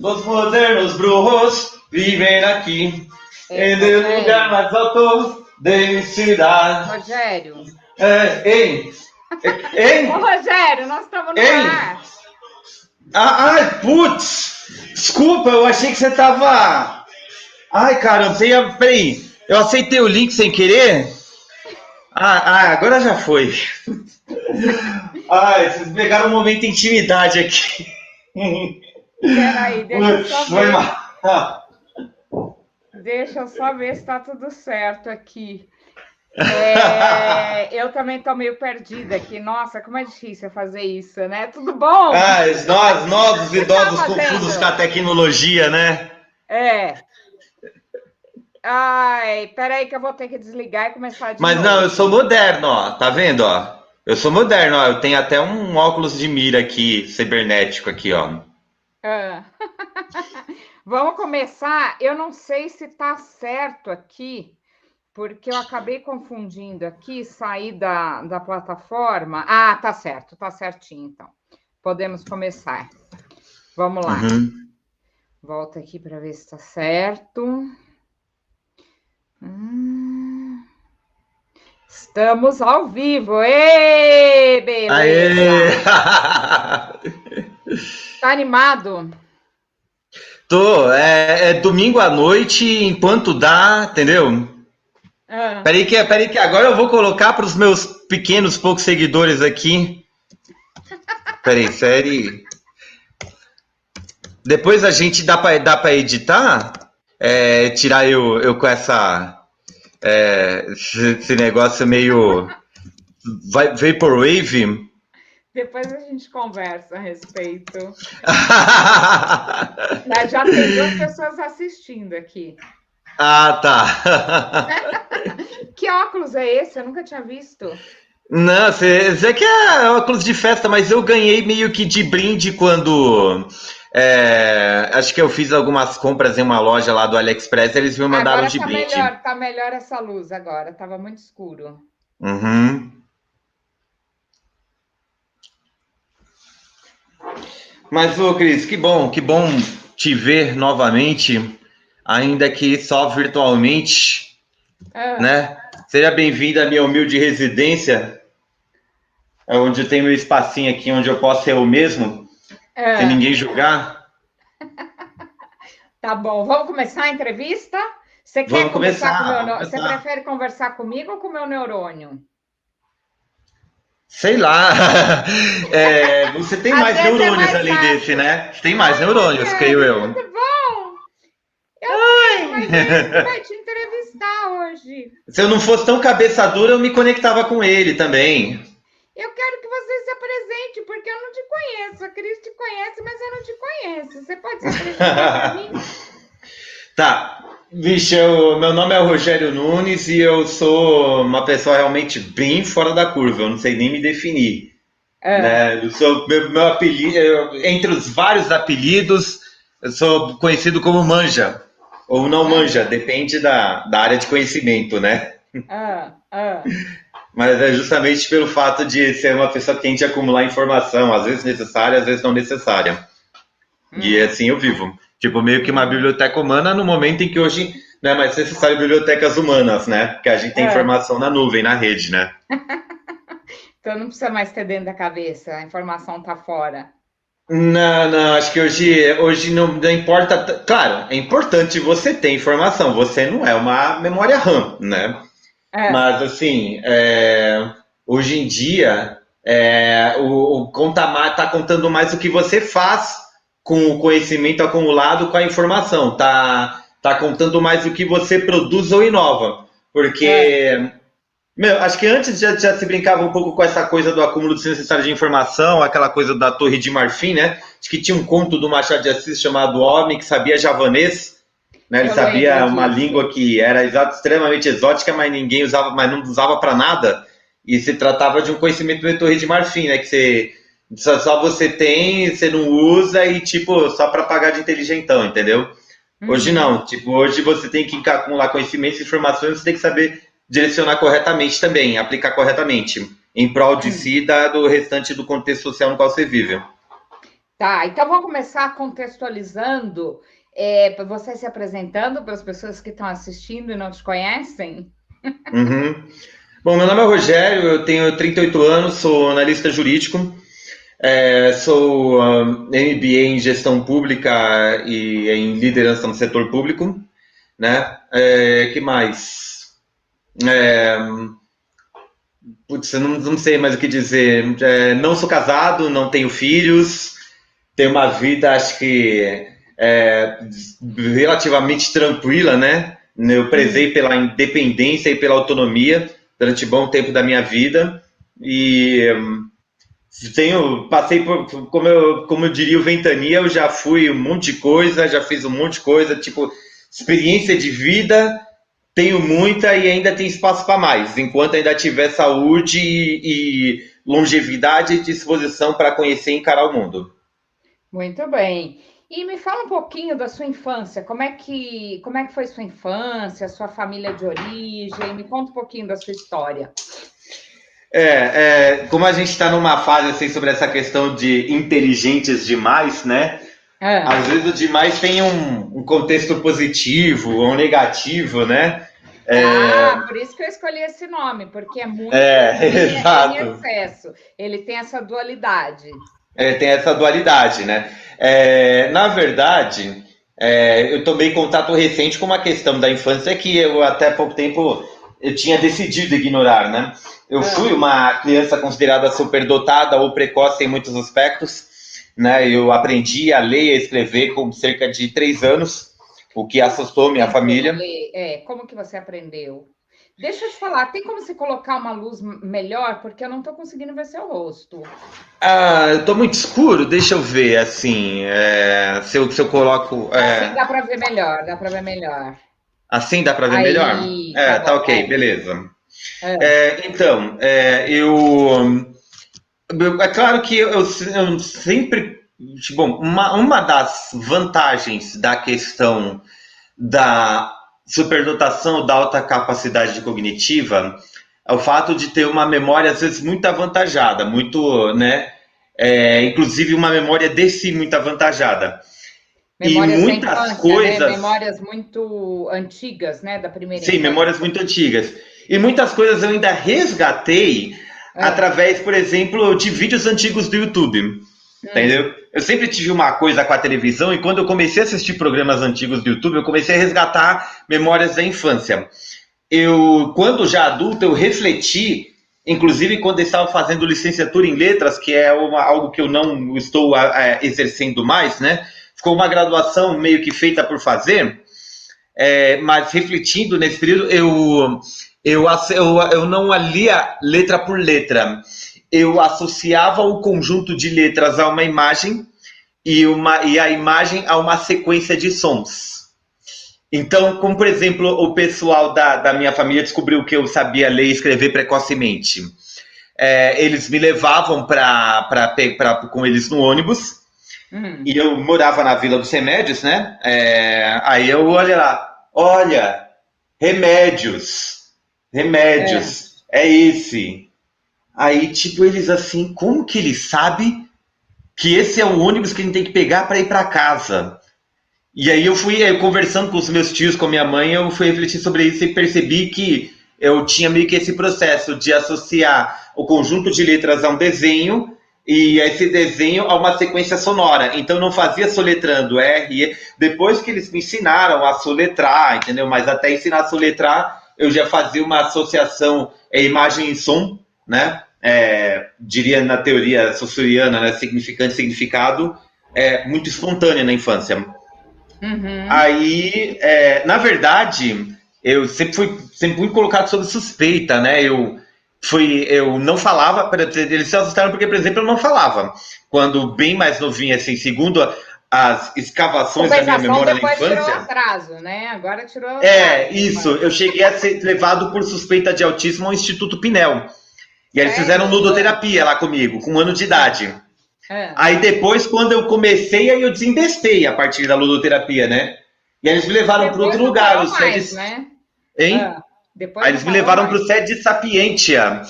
Os modernos bruxos vivem aqui, em Rogério, lugar mais alto da cidade. Rogério. Hein? Ô, Hein? Rogério, nós estamos no Hein? ar. Ai, putz! Desculpa, eu achei que você tava. Ai, caramba, você ia. Peraí, eu aceitei o link sem querer? Agora já foi. Ai, vocês pegaram um momento de intimidade aqui. Peraí, deixa eu só Putz, foi ver. mal. Deixa eu só ver se está tudo certo aqui. Eu também estou meio perdida aqui. Nossa, como é difícil fazer isso, né? Tudo bom? O Nós, que você está idosos confusos com a fazendo? tecnologia, né? É. Ai, peraí que eu vou ter que desligar e começar de Mas não, novo eu sou aqui. moderno, ó. Tá vendo, ó? Eu sou moderno, ó. Eu tenho até um óculos de mira aqui, cibernético aqui, ó. Ah. Vamos começar. Eu não sei se está certo aqui, porque eu acabei confundindo aqui, saí da plataforma. Ah, tá certo, tá certinho, então. Podemos começar. Vamos lá. Uhum. Volta aqui para ver se está certo. Estamos ao vivo. Ê, Aê! beleza! Tá animado? É domingo à noite, enquanto dá, entendeu? Ah, Peraí que agora eu vou colocar para os meus pequenos poucos seguidores aqui. Peraí, série. Depois a gente dá pra editar? Tirar eu com esse negócio meio Vaporwave. depois a gente conversa a respeito. Mas já tem duas pessoas assistindo aqui. Ah, tá. Que óculos é esse? Eu nunca tinha visto. Não, você que é óculos de festa, mas eu ganhei meio que de brinde quando. Acho que eu fiz algumas compras em uma loja lá do AliExpress, eles me mandaram Agora de brinde. tá melhor essa luz agora. Tava muito escuro. Uhum. Mas, ô Cris, que bom te ver novamente, ainda que só virtualmente, Ah, né? Seja bem-vindo à minha humilde residência, onde eu tenho meu espacinho aqui, onde eu posso ser eu mesmo, sem ah. ninguém julgar. Tá bom. Vamos começar a entrevista? Você quer Vamos conversar com o começar, meu... vamos Você começar. prefere conversar comigo ou com o meu neurônio? Sei lá. Você tem Às mais vezes é neurônios mais além desse, fácil. né? Você tem mais Oi, neurônios, creio Rogério, eu. tudo bom? Eu tenho, mas é ele que vai te entrevistar hoje. Se eu não fosse tão cabeça dura, eu me conectava com ele também. Eu quero que você se apresente, porque eu não te conheço. A Cris te conhece, mas eu não te conheço. Você pode se apresentar para mim? Tá. Vixe, meu nome é Rogério Nunes e eu sou uma pessoa realmente bem fora da curva. Eu não sei nem me definir, Ah, né? Meu apelido, entre os vários apelidos, eu sou conhecido como Manja ou não Manja, manja. depende da área de conhecimento, né? Ah, ah. Mas é justamente pelo fato de ser uma pessoa que tende a acumular informação, às vezes necessária, às vezes não necessária. E Hum, assim eu vivo. Tipo, meio que uma uhum, biblioteca humana no momento em que hoje não é mais necessário bibliotecas humanas, né? Porque a gente tem ah. informação na nuvem, na rede, né? Então não precisa mais ter dentro da cabeça, a informação tá fora. Não, não, acho que hoje não importa. Claro, é importante você ter informação, você não é uma memória RAM, né? Ah, Mas assim, hoje em dia o conta está contando mais o que você faz com o conhecimento acumulado com a informação. Tá contando mais o que você produz ou inova. ah. Porque, meu, acho que antes já se brincava um pouco com essa coisa do acúmulo desnecessário de informação, aquela coisa da Torre de Marfim, né? Acho que tinha um conto do Machado de Assis chamado O Homem que Sabia Javanês, né? Ele Eu lembro sabia uma disso. língua que era extremamente exótica, mas ninguém usava, mas não usava para nada. E se tratava de um conhecimento de Torre de Marfim, né? Que só você tem, você não usa e tipo só para pagar de inteligentão, entendeu? Hoje Uhum, não, tipo hoje você tem que acumular conhecimentos e informações, você tem que saber direcionar corretamente também, aplicar corretamente, em prol de uhum. si e do restante do contexto social no qual você vive. Tá, então vamos começar contextualizando, você se apresentando para as pessoas que estão assistindo e não te conhecem. Uhum. Bom, meu nome é Rogério, eu tenho 38 anos, sou analista jurídico, sou MBA em gestão pública e em liderança no setor público, né? Que mais? É, Putz, eu não sei mais o que dizer. Não sou casado, não tenho filhos, tenho uma vida, acho que é, relativamente tranquila, né? Eu prezei Hum. pela independência e pela autonomia durante bom tempo da minha vida e passei por, como eu diria o Ventania, eu já fui um monte de coisa, já fiz um monte de coisa, tipo, experiência de vida, tenho muita e ainda tem espaço para mais, enquanto ainda tiver saúde e longevidade e disposição para conhecer e encarar o mundo. Muito bem. E me fala um pouquinho da sua infância. Como é que foi sua infância, sua família de origem? Me conta um pouquinho da sua história. Como a gente está numa fase assim sobre essa questão de inteligentes demais, né? Ah, Às vezes o demais tem um contexto positivo ou negativo, né? por isso que eu escolhi esse nome, porque é muito em Exato. excesso. Ele tem essa dualidade. Tem essa dualidade, né? Na verdade, eu tomei contato recente com uma questão da infância que eu até pouco tempo eu tinha decidido ignorar, né? Eu fui Ah, uma criança considerada superdotada ou precoce em muitos aspectos, né? Eu aprendi a ler e a escrever com cerca de 3 anos, o que como que assustou você minha aprendeu a família. ler? Como que você aprendeu? Deixa eu te falar, tem como você colocar uma luz melhor? Porque eu não estou conseguindo ver seu rosto. Ah, eu tô muito escuro, deixa eu ver, assim, se eu coloco. Assim dá para ver melhor, dá para ver melhor. Assim dá para ver melhor? Aí, tá Tá bom. ok, beleza. É. Então, é claro que eu sempre. Bom, uma das vantagens da questão da superdotação da alta capacidade cognitiva é o fato de ter uma memória, às vezes, muito avantajada, muito, né? Inclusive uma memória de si muito avantajada. E Memórias da muitas infância, né? coisas. Memórias muito antigas, né? Da primeira Sim, infância. memórias muito antigas. E muitas coisas eu ainda resgatei É. através, por exemplo, de vídeos antigos do YouTube. Hum. Entendeu? Eu sempre tive uma coisa com a televisão e quando eu comecei a assistir programas antigos do YouTube, eu comecei a resgatar memórias da infância. Quando já adulto, eu refleti, inclusive quando eu estava fazendo licenciatura em letras, que é algo que eu não estou exercendo mais, né? Ficou uma graduação meio que feita por fazer, mas refletindo nesse período, eu não lia letra por letra. Eu associava o conjunto de letras a uma imagem e a imagem a uma sequência de sons. Então, como por exemplo, o pessoal da minha família descobriu que eu sabia ler e escrever precocemente. Eles me levavam com eles no ônibus e Hum. eu morava na Vila dos Remédios, né? Aí eu olha lá, olha, remédios, É. remédios, é esse. Aí, tipo, eles assim, como que ele sabe que esse é o ônibus que a gente tem que pegar para ir para casa? E aí eu fui conversando com os meus tios, com a minha mãe, eu fui refletir sobre isso e percebi que eu tinha meio que esse processo de associar o conjunto de letras a um desenho e esse desenho a uma sequência sonora. Então não fazia soletrando R, E. Depois que eles me ensinaram a soletrar, entendeu? Mas até ensinar a soletrar, eu já fazia uma associação imagem e som, né? Diria na teoria sussuriana, né? Significante e significado, muito espontânea na infância. Uhum. Aí, na verdade, eu sempre fui colocado sob suspeita, né? Eu não falava, eles se assustaram porque, por exemplo, eu não falava. Quando bem mais novinho, assim, segundo as escavações da minha Compensação memória na depois tirou o infância, atraso, né? Agora tirou o atraso. isso, eu cheguei a ser levado por suspeita de autismo ao Instituto Pinel. E aí eles fizeram Sério? ludoterapia lá comigo, com 1 ano de idade. Ah. Aí depois, quando eu comecei, aí eu desembestei a partir da ludoterapia, né? E aí eles me levaram para outro Depois não lugar, o parou SED. mais, né? Hein? Ah. Depois Aí não eles me parou levaram para mais. o SED Sapientia,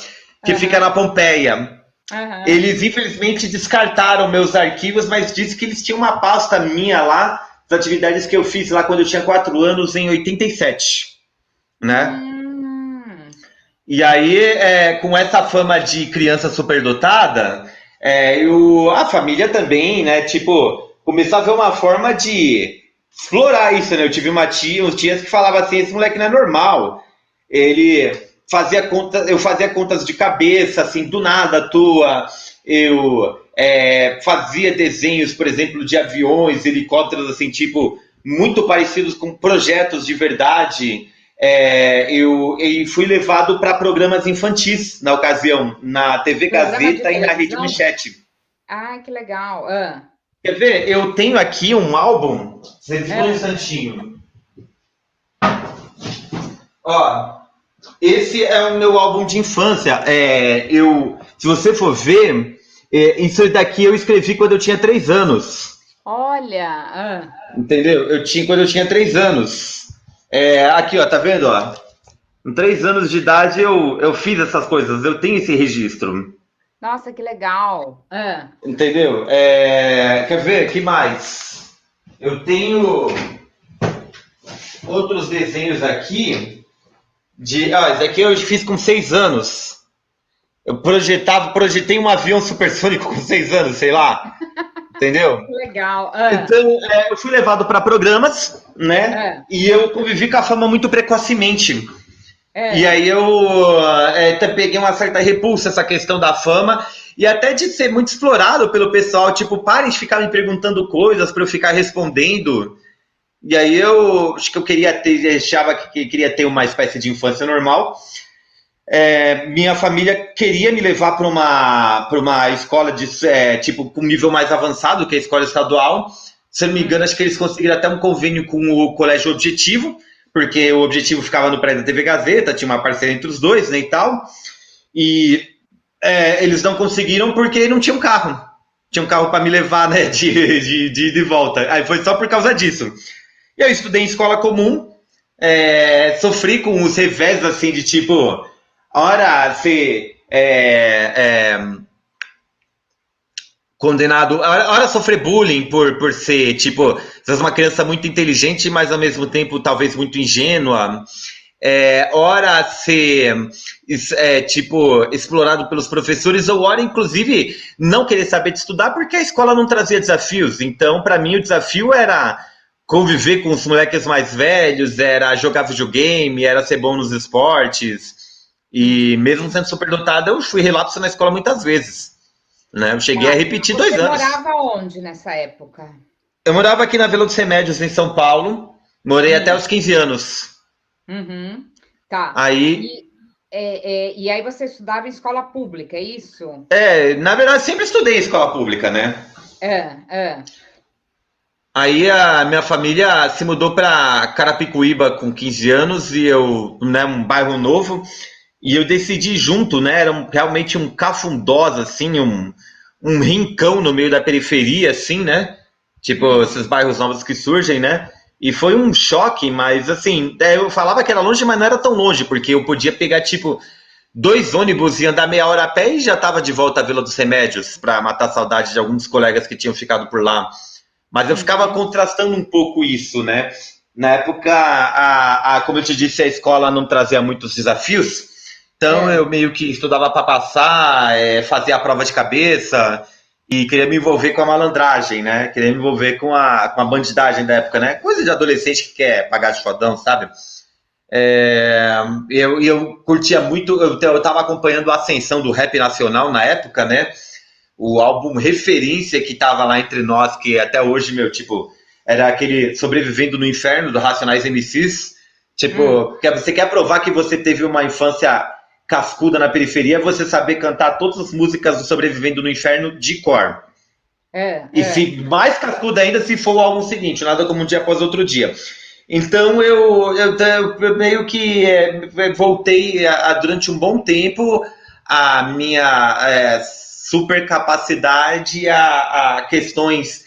que fica na Aham. Pompeia. Aham. Eles, infelizmente, descartaram meus arquivos, mas disse que eles tinham uma pasta minha lá, das atividades que eu fiz lá quando eu tinha 4 anos, em 87, né? Hum. E aí, com essa fama de criança superdotada, a família também, né? Tipo, começou a ver uma forma de explorar isso, né? Eu tive uma tia, uns tias que falavam assim, esse moleque não é normal. Ele fazia conta, eu fazia contas de cabeça, assim, do nada à toa. Eu fazia desenhos, por exemplo, de aviões, helicópteros, assim, tipo, muito parecidos com projetos de verdade. E fui levado para programas infantis na ocasião, na TV Programa de Gazeta e na Rede televisão? Manchete. Ah, que legal. Ah, Quer ver? Eu tenho aqui um álbum. Você segura um ah. instantinho. Ó, esse é o meu álbum de infância. Se você for ver, isso daqui eu escrevi quando eu tinha 3 anos. Olha, ah. Entendeu? Quando eu tinha 3 anos. Aqui, ó, tá vendo? Ó? Com 3 anos de idade eu fiz essas coisas, eu tenho esse registro. Nossa, que legal. Ah, Entendeu? Quer ver? Que mais? Eu tenho outros desenhos aqui. Esse aqui eu fiz com 6 anos. Eu projetei um avião supersônico com 6 anos, sei lá. Entendeu? que legal. Ah, Então, eu fui levado para programas, né? ah, E eu convivi com a fama muito precocemente. E ah. aí eu até peguei uma certa repulsa essa questão da fama e até de ser muito explorado pelo pessoal, tipo, parem de ficar me perguntando coisas para eu ficar respondendo. E aí eu acho que eu achava que queria ter uma espécie de infância normal. Minha família queria me levar para uma escola de tipo com nível mais avançado, que é a escola estadual. Se eu não me engano, acho que eles conseguiram até um convênio com o Colégio Objetivo, porque o Objetivo ficava no prédio da TV Gazeta, tinha uma parceria entre os dois, né, e tal. E eles não conseguiram porque não tinha um carro. Tinha um carro para me levar, né, de volta. Aí foi só por causa disso. E eu estudei em escola comum, sofri com os revés, assim, de tipo, hora ser condenado, hora sofrer bullying por ser, tipo, você é uma criança muito inteligente, mas ao mesmo tempo talvez muito ingênua. Hora ser tipo explorado pelos professores ou hora inclusive não querer saber de estudar porque a escola não trazia desafios. Então para mim o desafio era conviver com os moleques mais velhos, era jogar videogame, era ser bom nos esportes. E mesmo sendo superdotado eu fui relapso na escola muitas vezes, né? Eu cheguei a Tá. repetir Você 2 anos. morava onde nessa época? Eu morava aqui na Vila dos Remédios em São Paulo, morei até Hum, os 15 anos. uhum, tá. Aí E aí você estudava em escola pública, é isso? na verdade, sempre estudei em escola pública, né? É, é. Aí a minha família se mudou para Carapicuíba com 15 anos e eu, né, um bairro novo, e eu decidi junto, né? Era realmente um cafundós, assim, um rincão no meio da periferia, assim, né? Tipo, Hum. esses bairros novos que surgem, né? E foi um choque, mas assim, eu falava que era longe, mas não era tão longe, porque eu podia pegar, tipo, 2 ônibus e andar meia hora a pé e já estava de volta à Vila dos Remédios para matar a saudade de alguns colegas que tinham ficado por lá. Mas eu ficava Uhum. contrastando um pouco isso, né? Na época, como eu te disse, a escola não trazia muitos desafios, então É. eu meio que estudava para passar, fazia a prova de cabeça e queria me envolver com a malandragem, né? Queria me envolver com a bandidagem da época, né? Coisa de adolescente que quer pagar de fodão, sabe? Eu curtia muito, eu tava acompanhando a ascensão do rap nacional na época, né? O álbum referência que tava lá entre nós, que até hoje, meu, tipo, era aquele Sobrevivendo no Inferno, do Racionais MCs. Hum. Tipo, você quer provar que você teve uma infância cascuda na periferia, você saber cantar todas as músicas do Sobrevivendo no Inferno de cor. É, E é. se mais cascuda ainda se for o álbum seguinte, nada como um dia após outro dia. Então eu meio que voltei durante um bom tempo a minha super capacidade a questões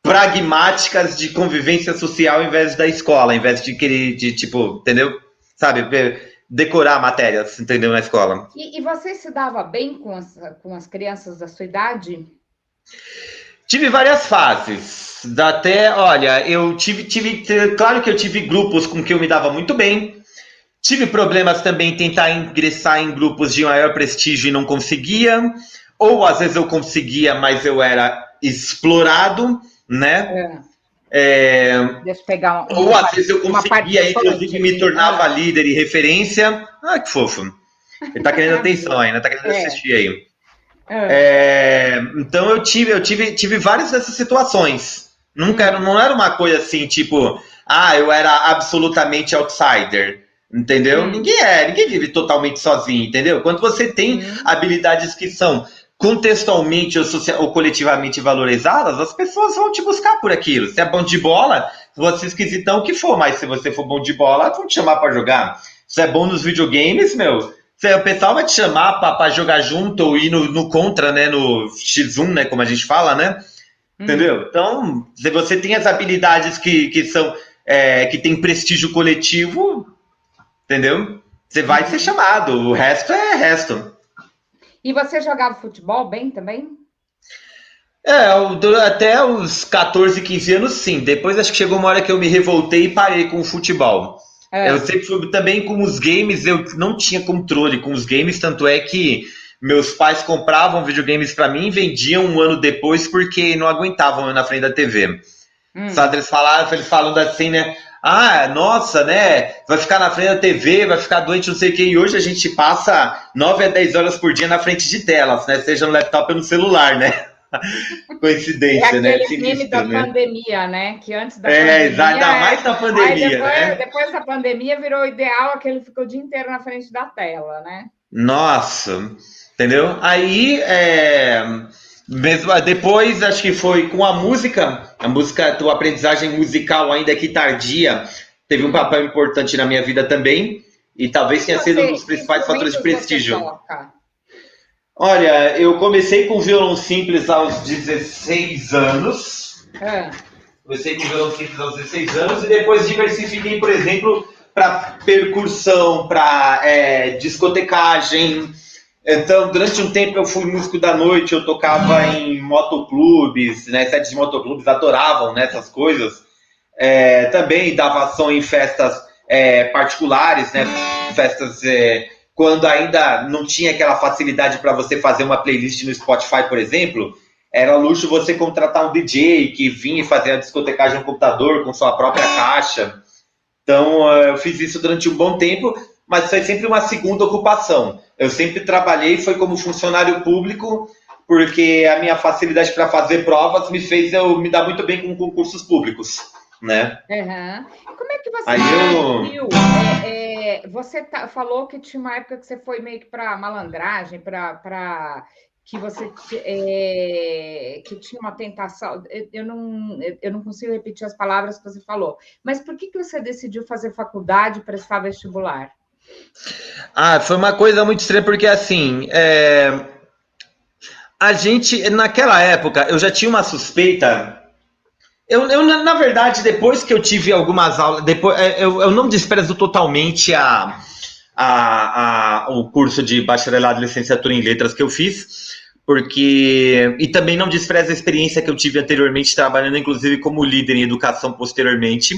pragmáticas de convivência social ao invés da escola, ao invés de querer, de tipo, entendeu? Sabe? decorar matérias, entendeu, na escola. E você se dava bem com as crianças da sua idade? Tive várias fases. Até, olha, eu claro que eu tive grupos com que eu me dava muito bem. Tive problemas também em tentar ingressar em grupos de maior prestígio e não conseguia. Ou às vezes eu conseguia, mas eu era explorado, né? Deixa eu pegar Ou às vezes eu uma conseguia, inclusive me participante tornava aqui. líder e referência. Ah, que fofo. Ele tá querendo atenção ainda, tá querendo assistir aí. Então eu tive várias dessas situações. Não era uma coisa assim, tipo, eu era absolutamente outsider, entendeu? Ninguém vive totalmente sozinho, entendeu? Quando você tem habilidades que são contextualmente ou coletivamente valorizadas, as pessoas vão te buscar por aquilo. Se é bom de bola, você é esquisitão o que for, mas se você for bom de bola, vão te chamar para jogar. Se é bom nos videogames, meu, o pessoal vai te chamar para jogar junto ou ir no contra, né? No X1, né? Como a gente fala, né? Entendeu? Então, se você tem as habilidades que são que tem prestígio coletivo, entendeu? Você vai ser chamado. O resto é resto. E você jogava futebol bem também? Até os 14, 15 anos, sim. Depois acho que chegou uma hora que eu me revoltei e parei com o futebol. Eu sempre fui também com os games, eu não tinha controle com os games, tanto é que meus pais compravam videogames para mim e vendiam um ano depois porque não aguentavam eu na frente da TV. Sabe, eles falando assim, né? Ah, nossa, né? Vai ficar na frente da TV, vai ficar doente, não sei o quê. E hoje a gente passa 9 a 10 horas por dia na frente de telas, né? Seja no laptop ou no celular, né? Coincidência, né? Aquele meme da pandemia, né? Que antes da ainda mais na pandemia, né? Depois da pandemia virou ideal aquele ficou o dia inteiro na frente da tela, né? Nossa, entendeu? Aí, mesmo depois, acho que foi com a música, a tua aprendizagem musical, ainda que tardia, teve um papel importante na minha vida também, e talvez tenha sido um dos principais fatores de prestígio. Olha, eu comecei com violão simples aos 16 anos. Comecei com violão simples aos 16 anos e depois diversifiquei, por exemplo, para percussão, para discotecagem. Então, durante um tempo eu fui músico da noite, eu tocava em motoclubes, né, sedes de motoclubes, adoravam, né, essas coisas. Também dava som em festas particulares, né, festas quando ainda não tinha aquela facilidade para você fazer uma playlist no Spotify, por exemplo. Era luxo você contratar um DJ que vinha e fazia a discotecagem no computador com sua própria caixa. Então, eu fiz isso durante um bom tempo, mas foi sempre uma segunda ocupação. Eu sempre trabalhei, foi como funcionário público, porque a minha facilidade para fazer provas me fez eu me dar muito bem com concursos públicos, né? Como é que você viu? Você falou que tinha uma época que você foi meio que para malandragem, para que você que tinha uma tentação. Eu não consigo repetir as palavras que você falou. Mas por que você decidiu fazer faculdade e prestar vestibular? Foi uma coisa muito estranha, porque assim, a gente, naquela época, eu já tinha uma suspeita. Eu, na verdade, depois que eu tive algumas aulas, eu não desprezo totalmente o curso de bacharelado e licenciatura em letras que eu fiz, e também não desprezo a experiência que eu tive anteriormente, trabalhando inclusive como líder em educação posteriormente,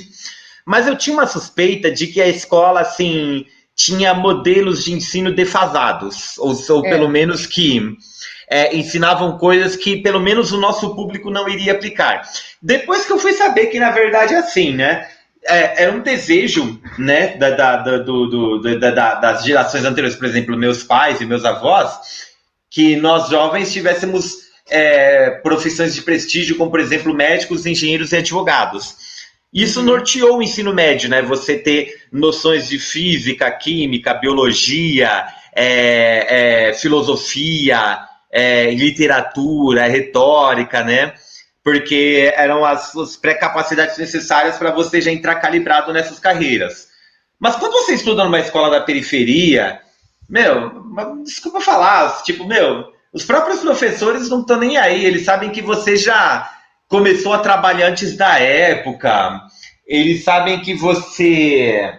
mas eu tinha uma suspeita de que a escola, assim, tinha modelos de ensino defasados, ou pelo menos que ensinavam coisas que pelo menos o nosso público não iria aplicar. Depois que eu fui saber que, na verdade, é assim, né? É um desejo, né, das gerações anteriores, por exemplo, meus pais e meus avós, que nós jovens tivéssemos profissões de prestígio, como, por exemplo, médicos, engenheiros e advogados. Isso norteou o ensino médio, né? Você ter noções de física, química, biologia, filosofia, literatura, retórica, né? Porque eram as pré-capacidades necessárias para você já entrar calibrado nessas carreiras. Mas quando você estuda numa escola da periferia, desculpa falar, tipo, os próprios professores não estão nem aí, eles sabem que você já começou a trabalhar antes da época, eles sabem que você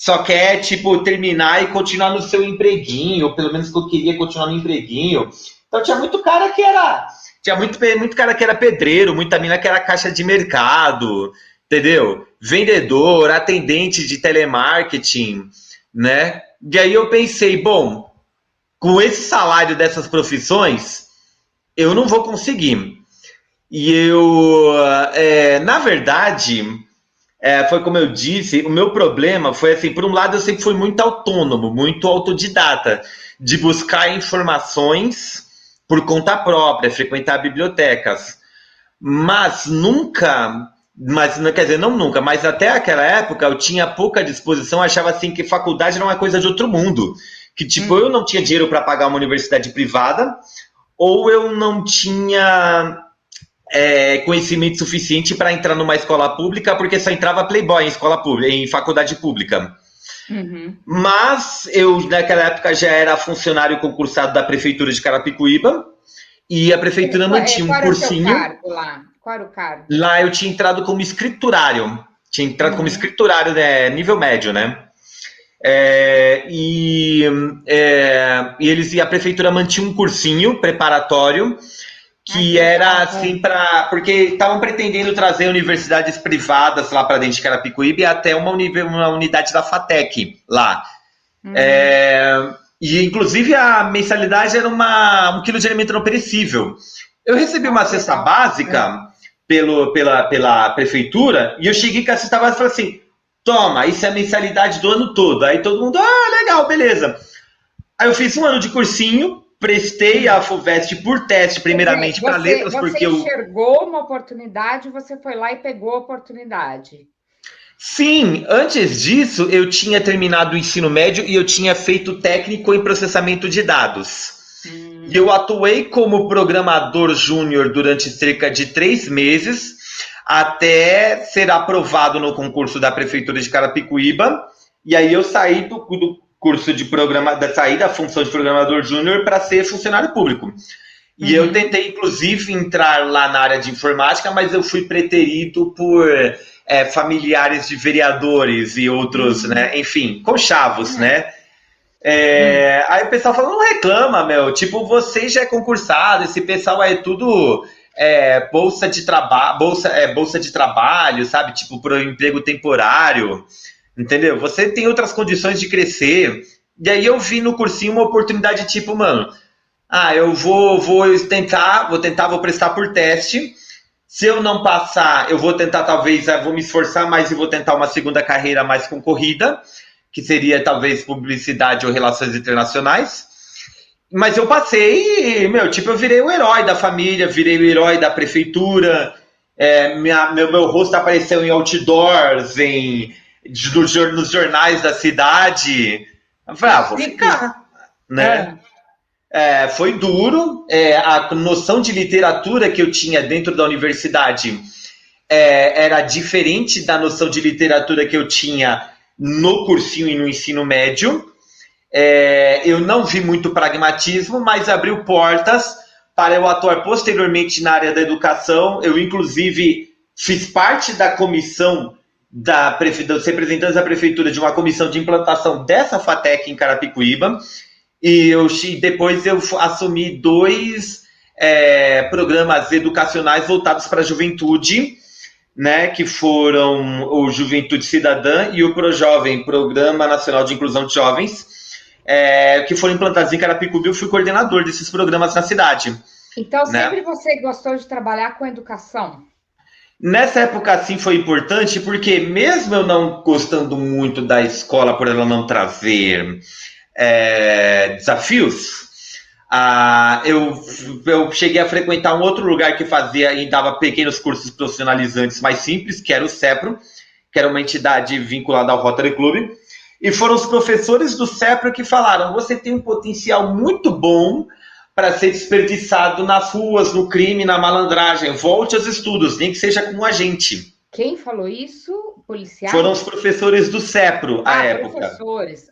só quer, tipo, terminar e continuar no seu empreguinho, ou pelo menos que eu queria continuar no empreguinho. Então tinha muito cara que era. Tinha muito cara que era pedreiro, muita mina que era caixa de mercado, entendeu? Vendedor, atendente de telemarketing, né? E aí eu pensei, bom, com esse salário dessas profissões, eu não vou conseguir. E eu, na verdade, foi como eu disse, o meu problema foi assim, por um lado eu sempre fui muito autônomo, muito autodidata, de buscar informações por conta própria, frequentar bibliotecas. Mas nunca, mas quer dizer, não nunca, mas até aquela época eu tinha pouca disposição, achava assim que faculdade era uma coisa de outro mundo. Que tipo, eu não tinha dinheiro para pagar uma universidade privada, ou eu não tinha conhecimento suficiente para entrar numa escola pública, porque só entrava playboy em escola pública, em faculdade pública. Uhum. Mas eu, naquela época, já era funcionário concursado da Prefeitura de Carapicuíba, e a Prefeitura mantinha um Qual era o seu cursinho. cargo lá? Qual era o cargo? Lá eu tinha entrado como escriturário. Tinha entrado como escriturário, né, nível médio, né? E a prefeitura mantinha um cursinho preparatório que era assim para porque estavam pretendendo trazer universidades privadas lá para dentro de Carapicuíba e até uma unidade da FATEC lá. E inclusive a mensalidade era um quilo de alimento não perecível. Eu recebi uma cesta básica pela prefeitura e eu cheguei com a cesta básica e falei assim: toma, isso é a mensalidade do ano todo. Aí todo mundo, legal, beleza. Aí eu fiz um ano de cursinho, prestei a FUVEST por teste, primeiramente para letras, porque você enxergou uma oportunidade, você foi lá e pegou a oportunidade. Sim, antes disso eu tinha terminado o ensino médio e eu tinha feito técnico em processamento de dados. E eu atuei como programador júnior durante cerca de 3 meses, até ser aprovado no concurso da Prefeitura de Carapicuíba. E aí eu saí do curso de saí da função de programador júnior para ser funcionário público. E eu tentei, inclusive, entrar lá na área de informática, mas eu fui preterido por familiares de vereadores e outros, né? Enfim, conchavos, né? Aí o pessoal falou, não reclama, meu. Tipo, você já é concursado, esse pessoal é tudo bolsa de trabalho, sabe? Tipo, para emprego temporário, entendeu? Você tem outras condições de crescer. E aí eu vi no cursinho uma oportunidade, tipo, mano, eu vou tentar, vou prestar por teste. Se eu não passar, eu vou tentar, talvez, vou me esforçar mais e vou tentar uma segunda carreira mais concorrida, que seria talvez publicidade ou relações internacionais. Mas eu passei e, eu virei o herói da família, virei o herói da prefeitura, meu rosto apareceu em outdoors, nos jornais da cidade. Eu falei, vou ficar, né? Foi duro, a noção de literatura que eu tinha dentro da universidade era diferente da noção de literatura que eu tinha no cursinho e no ensino médio. Eu não vi muito pragmatismo, mas abriu portas para eu atuar posteriormente na área da educação. Eu, inclusive, fiz parte da comissão dos representantes da prefeitura de uma comissão de implantação dessa FATEC em Carapicuíba. E depois eu assumi 2 programas educacionais voltados para a juventude, né, que foram o Juventude Cidadã e o ProJovem, Programa Nacional de Inclusão de Jovens, que foram implantados em Carapicuíba. Eu fui coordenador desses programas na cidade. Então, sempre você gostou de trabalhar com educação? Nessa época, sim, foi importante, porque mesmo eu não gostando muito da escola, por ela não trazer desafios, eu cheguei a frequentar um outro lugar que fazia e dava pequenos cursos profissionalizantes mais simples, que era o CEPRO, que era uma entidade vinculada ao Rotary Club, e foram os professores do CEPRO que falaram: você tem um potencial muito bom para ser desperdiçado nas ruas, no crime, na malandragem, volte aos estudos, nem que seja com um agente. Quem falou isso? Policiais? Foram os professores do CEPRO, à época. Professores.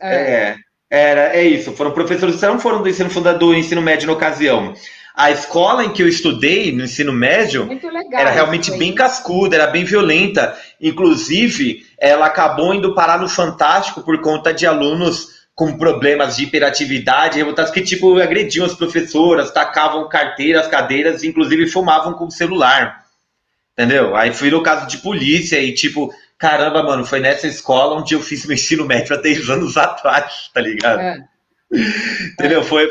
É isso, foram professores que não foram do ensino fundador, do ensino médio na ocasião. A escola em que eu estudei, no ensino médio, era realmente bem cascuda, era bem violenta. Inclusive, ela acabou indo parar no Fantástico por conta de alunos com problemas de hiperatividade, revoltados que, tipo, agrediam as professoras, tacavam carteiras, cadeiras, inclusive fumavam com o celular, entendeu? Aí virou caso de polícia e, tipo, caramba, mano, foi nessa escola onde eu fiz meu ensino médio há 10 anos atrás, tá ligado? É, Entendeu? Foi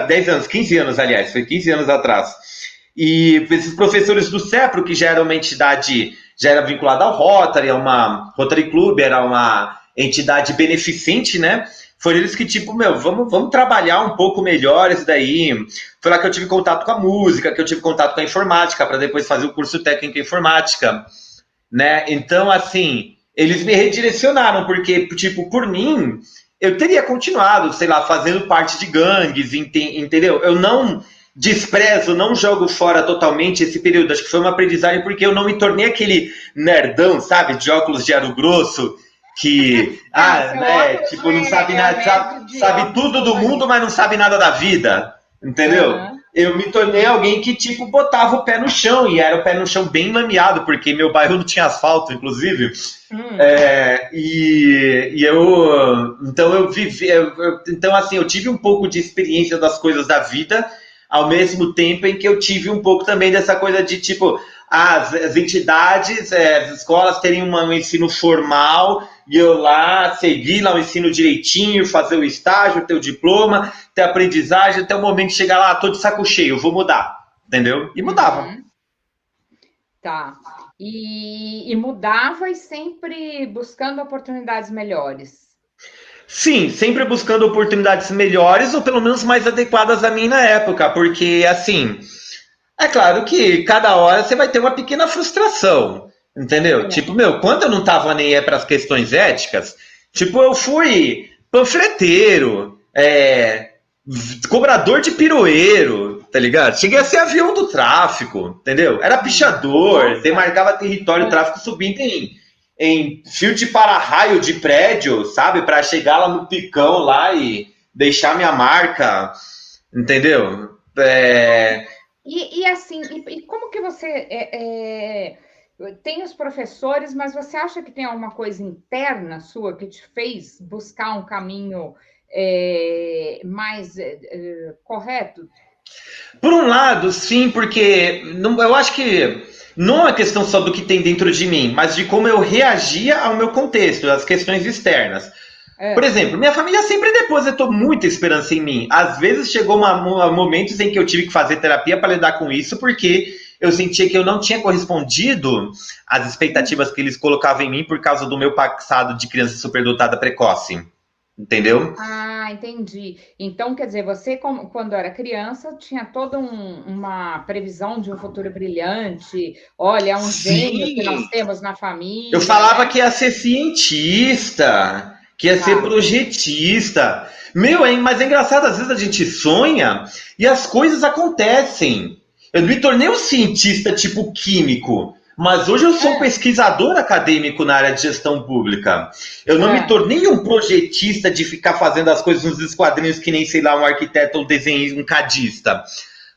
10 anos, 15 anos, aliás, foi 15 anos atrás. E esses professores do CEPRO, que já era uma entidade, já era vinculada ao Rotary, a uma Rotary Club, era uma entidade beneficente, né? Foram eles que, tipo, meu, vamos trabalhar um pouco melhor isso daí. Foi lá que eu tive contato com a música, que eu tive contato com a informática, para depois fazer o curso técnico em informática, né? Então, assim, eles me redirecionaram, porque, tipo, por mim, eu teria continuado, sei lá, fazendo parte de gangues, entendeu? Eu não desprezo, não jogo fora totalmente esse período. Acho que foi uma aprendizagem porque eu não me tornei aquele nerdão, sabe, de óculos de aro grosso, que, seu né, óculos tipo, não sabe é o nada, nerd de sabe óculos tudo do mundo, coloridos. mas não sabe nada da vida, entendeu? Aham. Eu me tornei alguém que, tipo, botava o pé no chão, e era o pé no chão bem lameado, porque meu bairro não tinha asfalto, inclusive. Hum. Então eu vivi, então assim, eu tive um pouco de experiência das coisas da vida, ao mesmo tempo em que eu tive um pouco também dessa coisa de tipo, as entidades, as escolas terem um ensino formal e eu lá seguir lá o ensino direitinho, fazer o estágio, ter o diploma, ter aprendizagem, até o momento de chegar lá, tô de saco cheio, vou mudar, entendeu? E mudava. Uhum. Tá. E mudava e sempre buscando oportunidades melhores. Sim, sempre buscando oportunidades melhores ou pelo menos mais adequadas a mim na época, porque assim, é claro que cada hora você vai ter uma pequena frustração, entendeu? É. Tipo, meu, quando eu não tava nem aí para as questões éticas, tipo, eu fui panfleteiro, cobrador de piroeiro, tá ligado? Cheguei a ser avião do tráfico, entendeu? Era pichador, Nossa. demarcava território, É. tráfico subindo em fio de para-raio de prédio, sabe? Para chegar lá no picão lá e deixar minha marca, entendeu? E assim, e como que você tem os professores, mas você acha que tem alguma coisa interna sua que te fez buscar um caminho mais correto? Por um lado, sim, porque eu acho que não é uma questão só do que tem dentro de mim, mas de como eu reagia ao meu contexto, às questões externas. Por É. exemplo, minha família sempre depositou muita esperança em mim. Às vezes chegou momentos em que eu tive que fazer terapia para lidar com isso, porque eu sentia que eu não tinha correspondido às expectativas que eles colocavam em mim por causa do meu passado de criança superdotada precoce. Entendeu? Ah, entendi. Então, quer dizer, você, quando era criança, tinha toda uma previsão de um futuro brilhante. Olha, é um gênio que nós Sim, temos na eu família, falava né? que ia ser cientista, que ia ser Tá. projetista. Meu, hein? Mas é engraçado, às vezes a gente sonha e as coisas acontecem. Eu me tornei um cientista tipo químico, mas hoje eu sou um É, pesquisador acadêmico na área de gestão pública. Eu não me é. tornei um projetista de ficar fazendo as coisas nos esquadrinhos que nem, sei lá, um arquiteto ou desenhista, um cadista,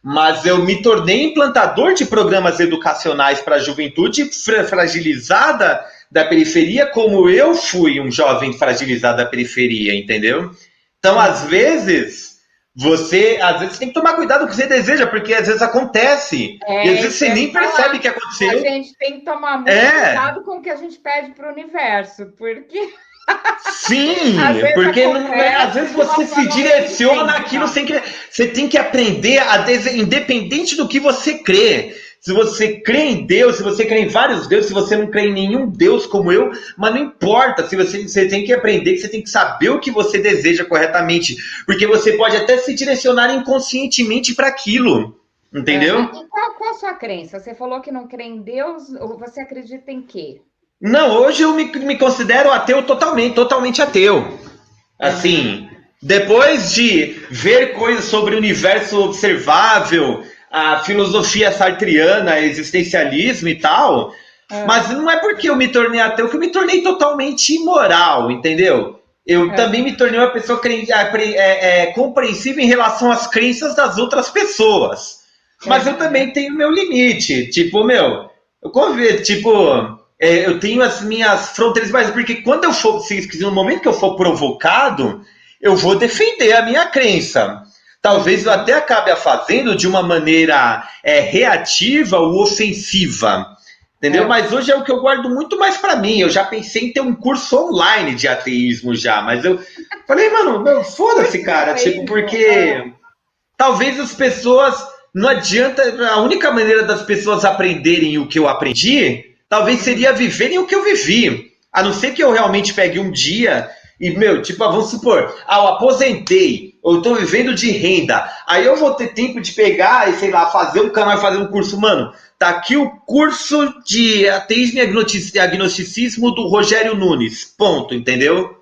mas eu me tornei implantador de programas educacionais para a juventude fragilizada da periferia, como eu fui um jovem fragilizado da periferia, entendeu? Então, às vezes tem que tomar cuidado com o que você deseja, porque às vezes acontece. E às É vezes isso que você eu ia nem te falar. percebe que A aconteceu. gente tem que tomar muito É, cuidado com o que a gente pede para o universo, porque às sim, vezes porque às acontece vezes de uma você se forma direciona beneficente, aquilo tá? sem querer. Você tem que aprender independente do que você crê. Se você crê em Deus, se você crê em vários deuses, se você não crê em nenhum Deus como eu, mas não importa. Se você tem que aprender, que você tem que saber o que você deseja corretamente, porque você pode até se direcionar inconscientemente para aquilo, Aham. entendeu? E qual a sua crença? Você falou que não crê em Deus, ou você acredita em quê? Não, hoje eu me considero ateu totalmente, totalmente ateu. Aham. Assim, depois de ver coisas sobre o universo observável, a filosofia sartriana, existencialismo e tal, Ah, mas não é porque eu me tornei ateu que eu me tornei totalmente imoral, entendeu? Eu também me aham, tornei uma pessoa compreensiva em relação às crenças das outras pessoas. Mas eu aham. também tenho meu limite. Tipo, meu, eu convido, tipo, eu tenho as minhas fronteiras, mas porque quando eu for, no momento que eu for provocado, eu vou defender a minha crença. Talvez eu até acabe a fazendo de uma maneira reativa ou ofensiva, entendeu? Mas hoje é o que eu guardo muito mais para mim. Eu já pensei em ter um curso online de ateísmo já, mas eu falei, mano, foda-se, cara, tipo, porque talvez as pessoas, não adianta, a única maneira das pessoas aprenderem o que eu aprendi, talvez seria viverem o que eu vivi. A não ser que eu realmente pegue um dia e, tipo, vamos supor, eu aposentei, eu tô vivendo de renda, aí eu vou ter tempo de pegar e, sei lá, fazer um canal, fazer um curso, mano, tá aqui o curso de ateísmo e agnosticismo do Rogério Nunes, ponto, entendeu?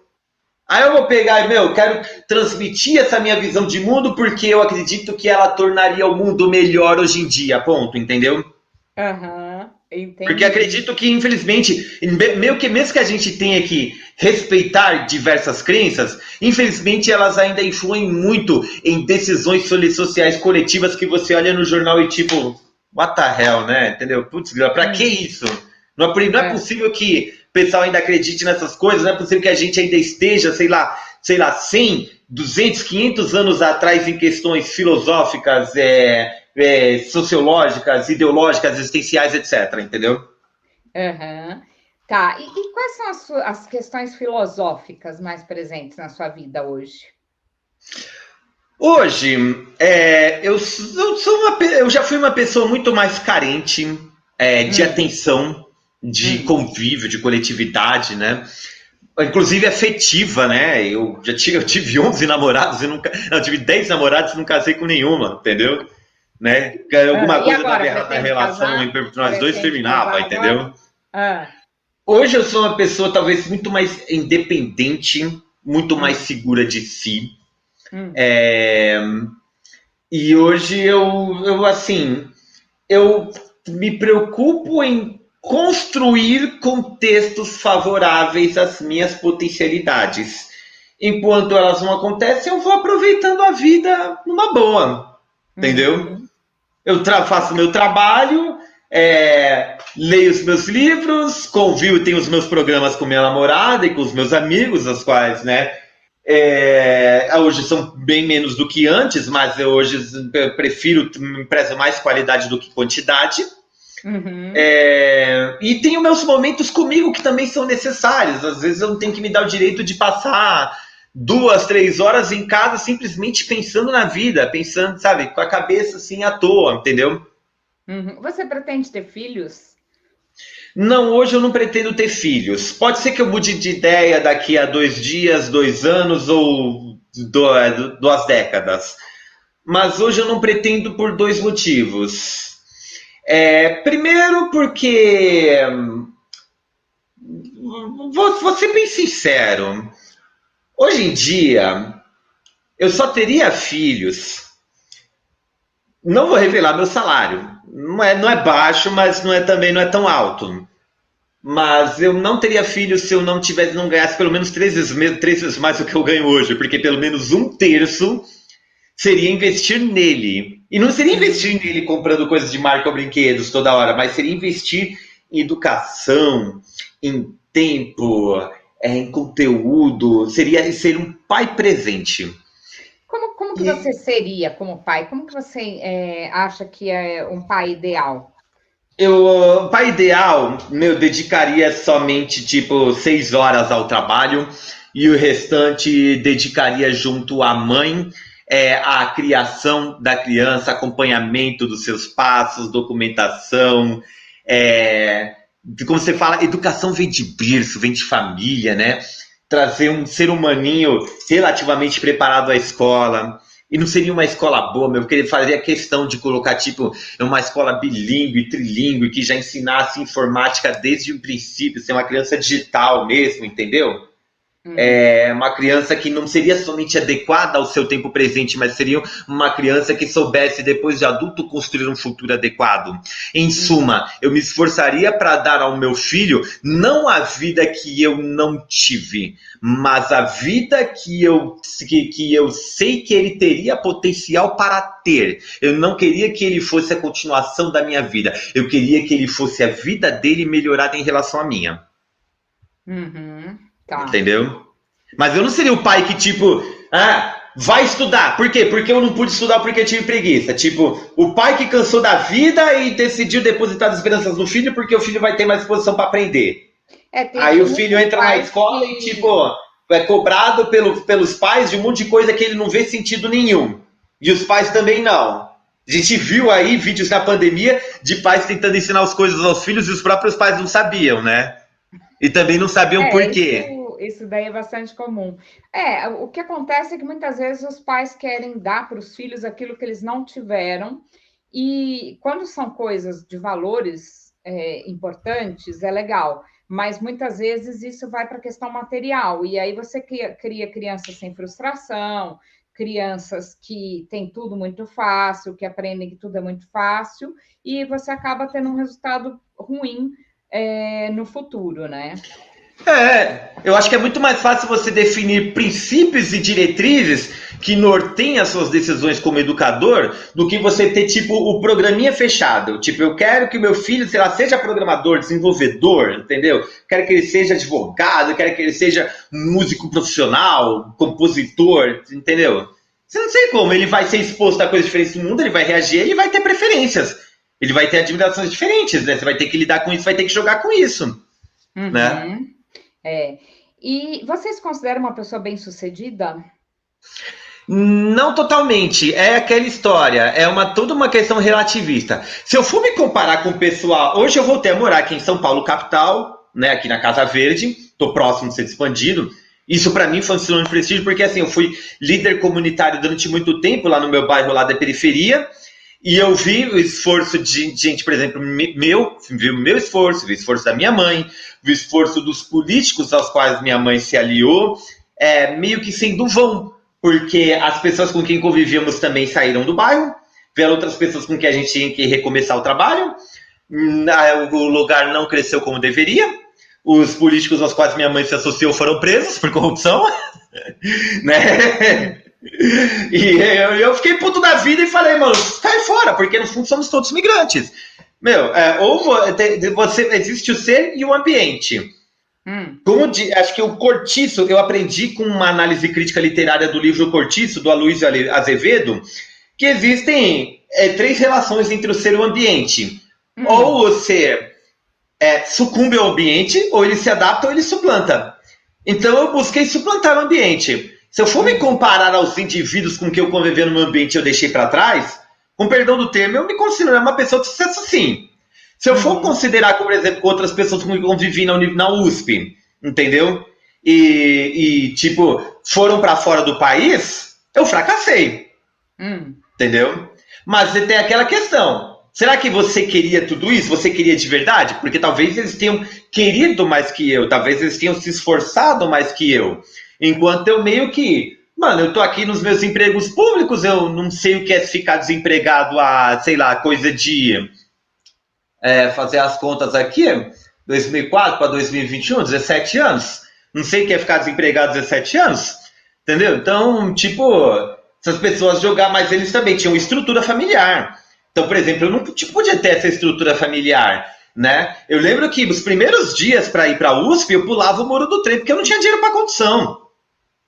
Aí eu vou pegar e, quero transmitir essa minha visão de mundo porque eu acredito que ela tornaria o mundo melhor hoje em dia, ponto, entendeu? Entendi. Porque acredito que, infelizmente, mesmo que a gente tenha que respeitar diversas crenças, infelizmente elas ainda influem muito em decisões sociais coletivas que você olha no jornal e tipo, what the hell, né? Entendeu? Putz, pra que isso? Não é possível que o pessoal ainda acredite nessas coisas, não é possível que a gente ainda esteja, sei lá, 100, 200, 500 anos atrás em questões filosóficas, sociológicas, ideológicas, existenciais, etc. Entendeu? Tá. E quais são as questões filosóficas mais presentes na sua vida hoje? Hoje, eu já fui uma pessoa muito mais carente de atenção, de convívio, de coletividade, né? Inclusive afetiva, né? Eu tive 11 namorados e nunca. Não, tive 10 namorados e não casei com nenhuma, entendeu? Né? Alguma coisa dava errado na relação entre nós dois, terminava, entendeu? Hoje eu sou uma pessoa talvez muito mais independente, muito mais segura de si. E hoje eu me preocupo em construir contextos favoráveis às minhas potencialidades. Enquanto elas não acontecem, eu vou aproveitando a vida numa boa, entendeu? Eu faço meu trabalho, leio os meus livros, convivo, tenho os meus programas com minha namorada e com os meus amigos, as quais, né? Hoje são bem menos do que antes, mas eu hoje prezo mais qualidade do que quantidade. E tenho meus momentos comigo que também são necessários. Às vezes eu não tenho que me dar o direito de passar 2, 3 horas em casa simplesmente pensando na vida, pensando, sabe, com a cabeça assim à toa, entendeu? Você pretende ter filhos? Não, hoje eu não pretendo ter filhos. Pode ser que eu mude de ideia daqui a 2 dias, 2 anos ou 2 décadas. Mas hoje eu não pretendo por 2 motivos. Primeiro porque, vou ser bem sincero, hoje em dia eu só teria filhos, não vou revelar meu salário, não é baixo, mas também não é tão alto. Mas eu não teria filhos se eu não ganhasse pelo menos 3 vezes mais do que eu ganho hoje, porque pelo menos 1/3 seria investir nele. E não seria investir nele comprando coisas de marca ou brinquedos toda hora, mas seria investir em educação, em tempo, em conteúdo, seria ser um pai presente. Como que você seria como pai? Como que você acha que é um pai ideal? O pai ideal, dedicaria somente tipo 6 horas ao trabalho e o restante dedicaria junto à mãe, à criação da criança, acompanhamento dos seus passos, documentação, como você fala, educação vem de berço, vem de família, né? Trazer um ser humaninho relativamente preparado à escola. E não seria uma escola boa, porque ele faria questão de colocar, tipo, uma escola bilíngue, trilíngue, que já ensinasse informática desde o princípio, ser uma criança digital mesmo, entendeu? Uma criança que não seria somente adequada ao seu tempo presente, mas seria uma criança que soubesse, depois de adulto, construir um futuro adequado. Em suma, eu me esforçaria para dar ao meu filho não a vida que eu não tive, mas a vida que eu sei que ele teria potencial para ter. Eu não queria que ele fosse a continuação da minha vida. Eu queria que ele fosse a vida dele melhorada em relação à minha. Tá. Entendeu? Mas eu não seria o pai que, tipo, vai estudar. Por quê? Porque eu não pude estudar porque eu tive preguiça. Tipo, o pai que cansou da vida e decidiu depositar as esperanças no filho porque o filho vai ter mais disposição para aprender. Aí o filho entra na escola e, tipo, é cobrado pelos pais de um monte de coisa que ele não vê sentido nenhum. E os pais também não. A gente viu aí vídeos na pandemia de pais tentando ensinar as coisas aos filhos e os próprios pais não sabiam, né? E também não sabiam por quê. Isso daí é bastante comum. O que acontece é que muitas vezes os pais querem dar para os filhos aquilo que eles não tiveram, e quando são coisas de valores importantes, é legal, mas muitas vezes isso vai para a questão material, e aí você cria crianças sem frustração, crianças que têm tudo muito fácil, que aprendem que tudo é muito fácil, e você acaba tendo um resultado ruim no futuro, né? Eu acho que é muito mais fácil você definir princípios e diretrizes que norteiem as suas decisões como educador do que você ter, tipo, o programinha fechado. Tipo, eu quero que meu filho, sei lá, seja programador, desenvolvedor, entendeu? Quero que ele seja advogado, quero que ele seja músico profissional, compositor, entendeu? Você não sei como, ele vai ser exposto a coisas diferentes do mundo, ele vai reagir, ele vai ter preferências. Ele vai ter admirações diferentes, né? Você vai ter que lidar com isso, vai ter que jogar com isso, né? E você se considera uma pessoa bem-sucedida? Não totalmente, é aquela história, toda uma questão relativista. Se eu for me comparar com o pessoal, hoje eu voltei a morar aqui em São Paulo, capital, né, aqui na Casa Verde, estou próximo de ser expandido. Isso para mim foi um sinônimo de prestígio, porque assim, eu fui líder comunitário durante muito tempo lá no meu bairro, lá da periferia, e eu vi o esforço de gente, por exemplo, vi o meu esforço, vi o esforço da minha mãe, vi o esforço dos políticos aos quais minha mãe se aliou, meio que sendo vão, porque as pessoas com quem convivíamos também saíram do bairro, vieram outras pessoas com quem a gente tinha que recomeçar o trabalho, o lugar não cresceu como deveria, os políticos aos quais minha mãe se associou foram presos por corrupção, né? E eu fiquei puto da vida e falei, mano, cai fora, porque no fundo somos todos migrantes. Meu, existe o ser e o ambiente. Acho que o Cortiço, eu aprendi com uma análise crítica literária do livro Cortiço, do Aloysio Azevedo, que existem 3 relações entre o ser e o ambiente. Ou o ser sucumbe ao ambiente, ou ele se adapta, ou ele suplanta. Então eu busquei suplantar o ambiente. Se eu for me comparar aos indivíduos com quem eu convivi no meu ambiente e eu deixei para trás, com perdão do termo, eu me considero uma pessoa de sucesso sim. Se eu for considerar, por exemplo, com outras pessoas com quem eu convivi na USP, entendeu? E tipo, foram para fora do país, eu fracassei. Entendeu? Mas tem aquela questão. Será que você queria tudo isso? Você queria de verdade? Porque talvez eles tenham querido mais que eu, talvez eles tenham se esforçado mais que eu. Enquanto eu meio que, mano, eu tô aqui nos meus empregos públicos, eu não sei o que é ficar desempregado há, sei lá, coisa de fazer as contas aqui, 2004 para 2021, 17 anos. Não sei o que é ficar desempregado 17 anos, entendeu? Então, tipo, essas pessoas jogar, mas eles também tinham estrutura familiar. Então, por exemplo, eu não podia ter essa estrutura familiar, né? Eu lembro que os primeiros dias para ir para a USP, eu pulava o muro do trem, porque eu não tinha dinheiro para condução,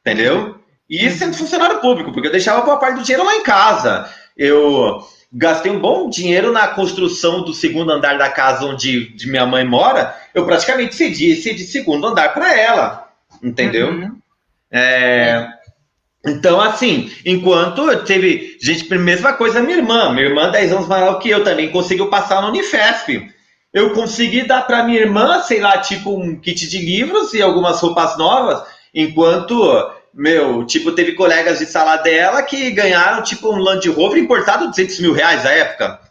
entendeu? E isso sendo funcionário público, porque eu deixava boa parte do dinheiro lá em casa. Eu gastei um bom dinheiro na construção do segundo andar da casa onde minha mãe mora, eu praticamente cedi esse de segundo andar para ela, entendeu? Então, assim, enquanto teve gente, mesma coisa minha irmã 10 anos maior que eu também conseguiu passar na Unifesp. Eu consegui dar para minha irmã, sei lá, tipo um kit de livros e algumas roupas novas, enquanto, teve colegas de sala dela que ganharam, tipo, um Land Rover importado R$200 mil na época,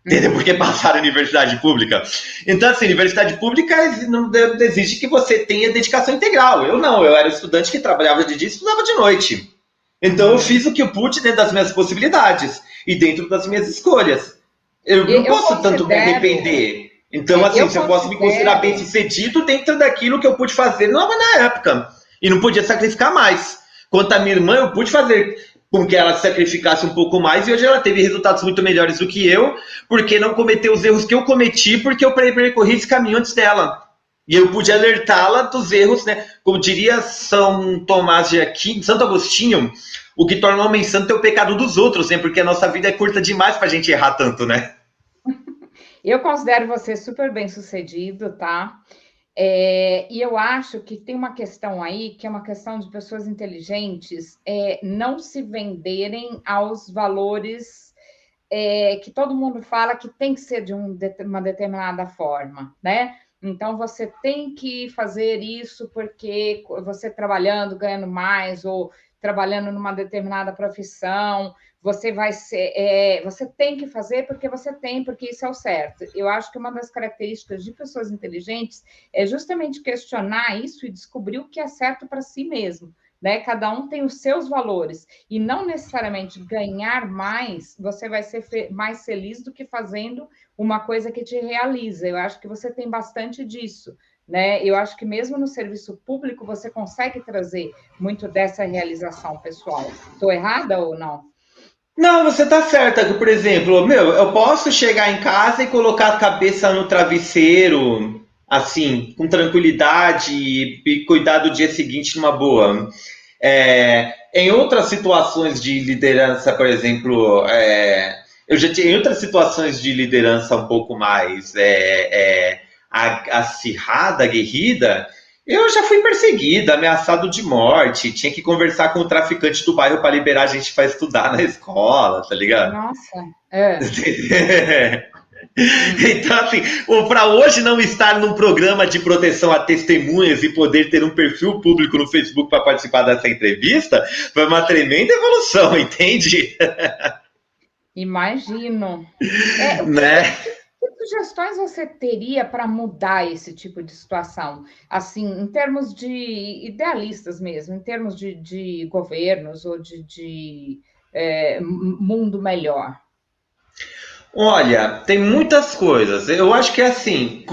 Entendeu? Porque passaram em universidade pública. Então, assim, universidade pública não exige que você tenha dedicação integral. Eu não, eu era estudante que trabalhava de dia e estudava de noite. Então, eu fiz o que eu pude dentro das minhas possibilidades e dentro das minhas escolhas. Eu não Eu posso tanto me considero, arrepender. Então, assim, eu se eu posso me considerar considero, bem-sucedido dentro daquilo que eu pude fazer na época. E não podia sacrificar mais. Quanto à minha irmã, eu pude fazer com que ela se sacrificasse um pouco mais e hoje ela teve resultados muito melhores do que eu, porque não cometeu os erros que eu cometi, porque eu percorri esse caminho antes dela. E eu pude alertá-la dos erros, né? Como diria São Tomás de Aquino, Santo Agostinho, o que torna o homem santo é o pecado dos outros, né? Porque a nossa vida é curta demais pra gente errar tanto, né? eu considero você super bem-sucedido, tá? E eu acho que tem uma questão aí, que é uma questão de pessoas inteligentes não se venderem aos valores que todo mundo fala que tem que ser de uma determinada forma, né? Então, você tem que fazer isso porque você trabalhando, ganhando mais, ou trabalhando numa determinada profissão, você tem que fazer porque você tem, porque isso é o certo. Eu acho que uma das características de pessoas inteligentes é justamente questionar isso e descobrir o que é certo para si mesmo. Né? Cada um tem os seus valores e não necessariamente ganhar mais, você vai ser mais feliz do que fazendo uma coisa que te realiza. Eu acho que você tem bastante disso, né? Eu acho que mesmo no serviço público você consegue trazer muito dessa realização pessoal. Estou errada ou não? Não, você tá certa. Por exemplo, meu, eu posso chegar em casa e colocar a cabeça no travesseiro, assim, com tranquilidade e cuidar do dia seguinte numa boa. Em outras situações de liderança, por exemplo, eu já tinha em outras situações de liderança um pouco mais acirrada, aguerrida, eu já fui perseguido, ameaçado de morte, tinha que conversar com o traficante do bairro para liberar a gente para estudar na escola, tá ligado? Nossa, Hum. Então, assim, para hoje não estar num programa de proteção a testemunhas e poder ter um perfil público no Facebook para participar dessa entrevista, foi uma tremenda evolução, entende? Imagino. Né? Que sugestões você teria para mudar esse tipo de situação? Assim, em termos de idealistas mesmo, em termos de governos ou de mundo melhor? Olha, tem muitas coisas. Eu acho que é assim,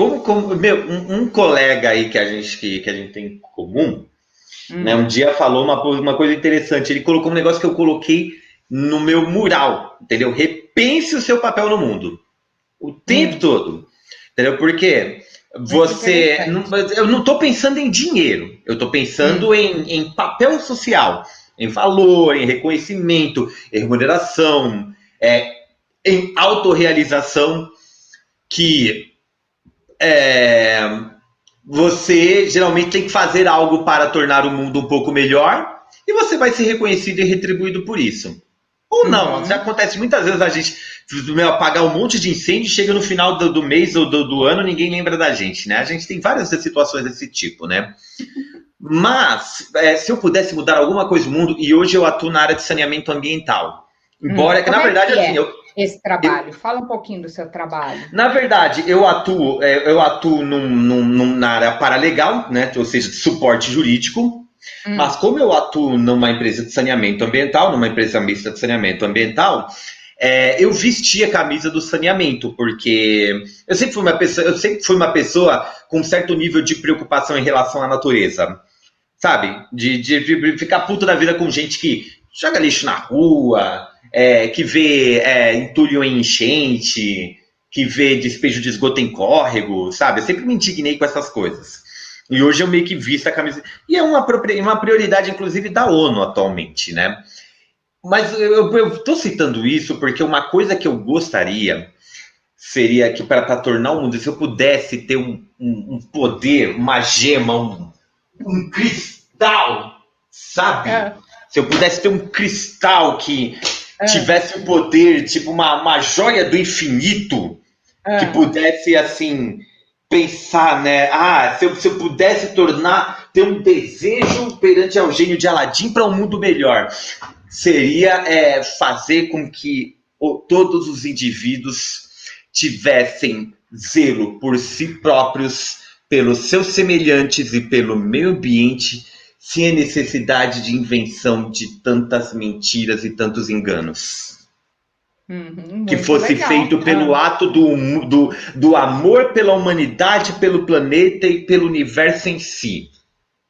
meu, um colega aí que a gente tem em comum, né, um Hum, dia falou uma coisa interessante. Ele colocou um negócio que eu coloquei no meu mural, entendeu? Repense o seu papel no mundo. O tempo hum, todo. Entendeu? Porque muito você. interessante. Eu não estou pensando em dinheiro, eu estou pensando Hum, em papel social, em valor, em reconhecimento, em remuneração, em autorrealização, que é, você geralmente tem que fazer algo para tornar o mundo um pouco melhor e você vai ser reconhecido e retribuído por isso. Ou não, já uhum. acontece muitas vezes a gente apagar um monte de incêndio, chega no final do mês ou do ano, ninguém lembra da gente, né? A gente tem várias situações desse tipo, né? Mas, se eu pudesse mudar alguma coisa no mundo, e hoje eu atuo na área de saneamento ambiental, embora, que na Como é verdade, que assim, é esse trabalho? Fala um pouquinho do seu trabalho. na verdade, eu atuo na área paralegal, né? Ou seja, de suporte jurídico. Mas Hum, como eu atuo numa empresa de saneamento ambiental, numa empresa mista de saneamento ambiental, eu vesti a camisa do saneamento, porque eu sempre fui uma pessoa com um certo nível de preocupação em relação à natureza, sabe? De ficar puto da vida com gente que joga lixo na rua, que vê entulho em enchente, que vê despejo de esgoto em córrego, sabe? Eu sempre me indignei com essas coisas. E hoje eu meio que visto a camisa. E é uma prioridade, inclusive, da ONU atualmente, né? Mas eu estou citando isso porque uma coisa que eu gostaria seria que, para tornar o mundo, se eu pudesse ter um poder, uma gema, um cristal, sabe? ah, Se eu pudesse ter um cristal que ah, tivesse o poder, tipo uma joia do infinito, que ah. pudesse, assim, pensar, né? Se eu pudesse ter um desejo perante ao gênio de Aladim para um mundo melhor, seria fazer com que todos os indivíduos tivessem zelo por si próprios, pelos seus semelhantes e pelo meio ambiente, sem a necessidade de invenção de tantas mentiras e tantos enganos. Que Muito fosse legal. feito pelo ato do amor pela humanidade, pelo planeta e pelo universo em si.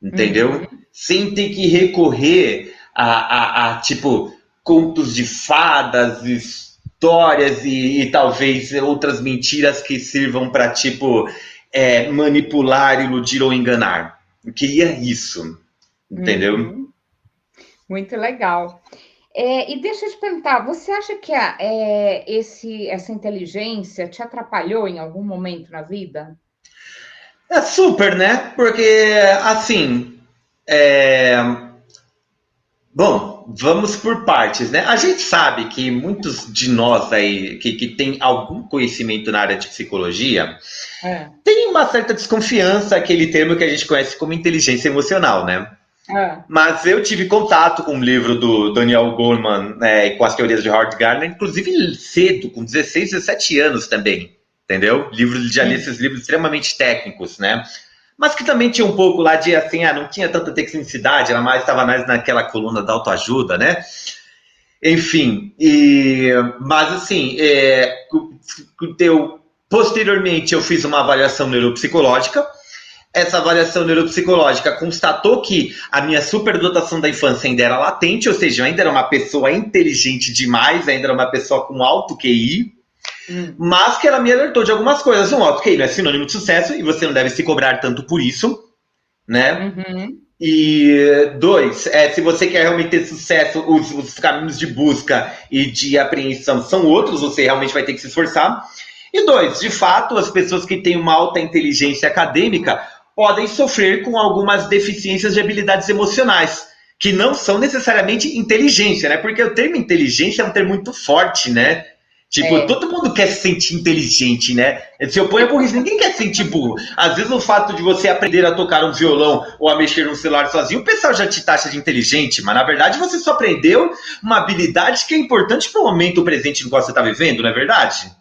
Entendeu? Sem ter que recorrer a tipo, contos de fadas, histórias e talvez outras mentiras que sirvam para, tipo, manipular, iludir ou enganar. Eu queria isso. Entendeu? Muito legal. E deixa eu te perguntar, você acha que essa inteligência te atrapalhou em algum momento na vida? É super, né? Porque, assim, é, bom, vamos por partes, né? A gente sabe que muitos de nós aí que tem algum conhecimento na área de psicologia É, tem uma certa desconfiança, aquele termo que a gente conhece como inteligência emocional, né? é, Mas eu tive contato com o livro do Daniel Goleman, né, com as teorias de Howard Gardner, inclusive cedo, com 16, 17 anos também, entendeu? Já li esses livros extremamente técnicos, né? Mas que também tinha um pouco lá de, assim, não tinha tanta tecnicidade, estava mais naquela coluna da autoajuda, né? Enfim, mas assim, posteriormente eu fiz uma avaliação neuropsicológica. Essa avaliação neuropsicológica constatou que a minha superdotação da infância ainda era latente, ou seja, eu ainda era uma pessoa inteligente demais, ainda era uma pessoa com alto QI, mas que ela me alertou de algumas coisas. Um, alto QI não é sinônimo de sucesso e você não deve se cobrar tanto por isso, né? E dois, se você quer realmente ter sucesso, os caminhos de busca e de apreensão são outros, você realmente vai ter que se esforçar. E dois, de fato, as pessoas que têm uma alta inteligência acadêmica podem sofrer com algumas deficiências de habilidades emocionais, que não são necessariamente inteligência, né? Porque o termo inteligência é um termo muito forte, né? Tipo, todo mundo quer se sentir inteligente, né? Se opõe a burrice, ninguém quer se sentir burro. Às vezes o fato de você aprender a tocar um violão ou a mexer no celular sozinho, o pessoal já te taxa de inteligente, mas na verdade você só aprendeu uma habilidade que é importante para o momento presente no qual você está vivendo, não é verdade?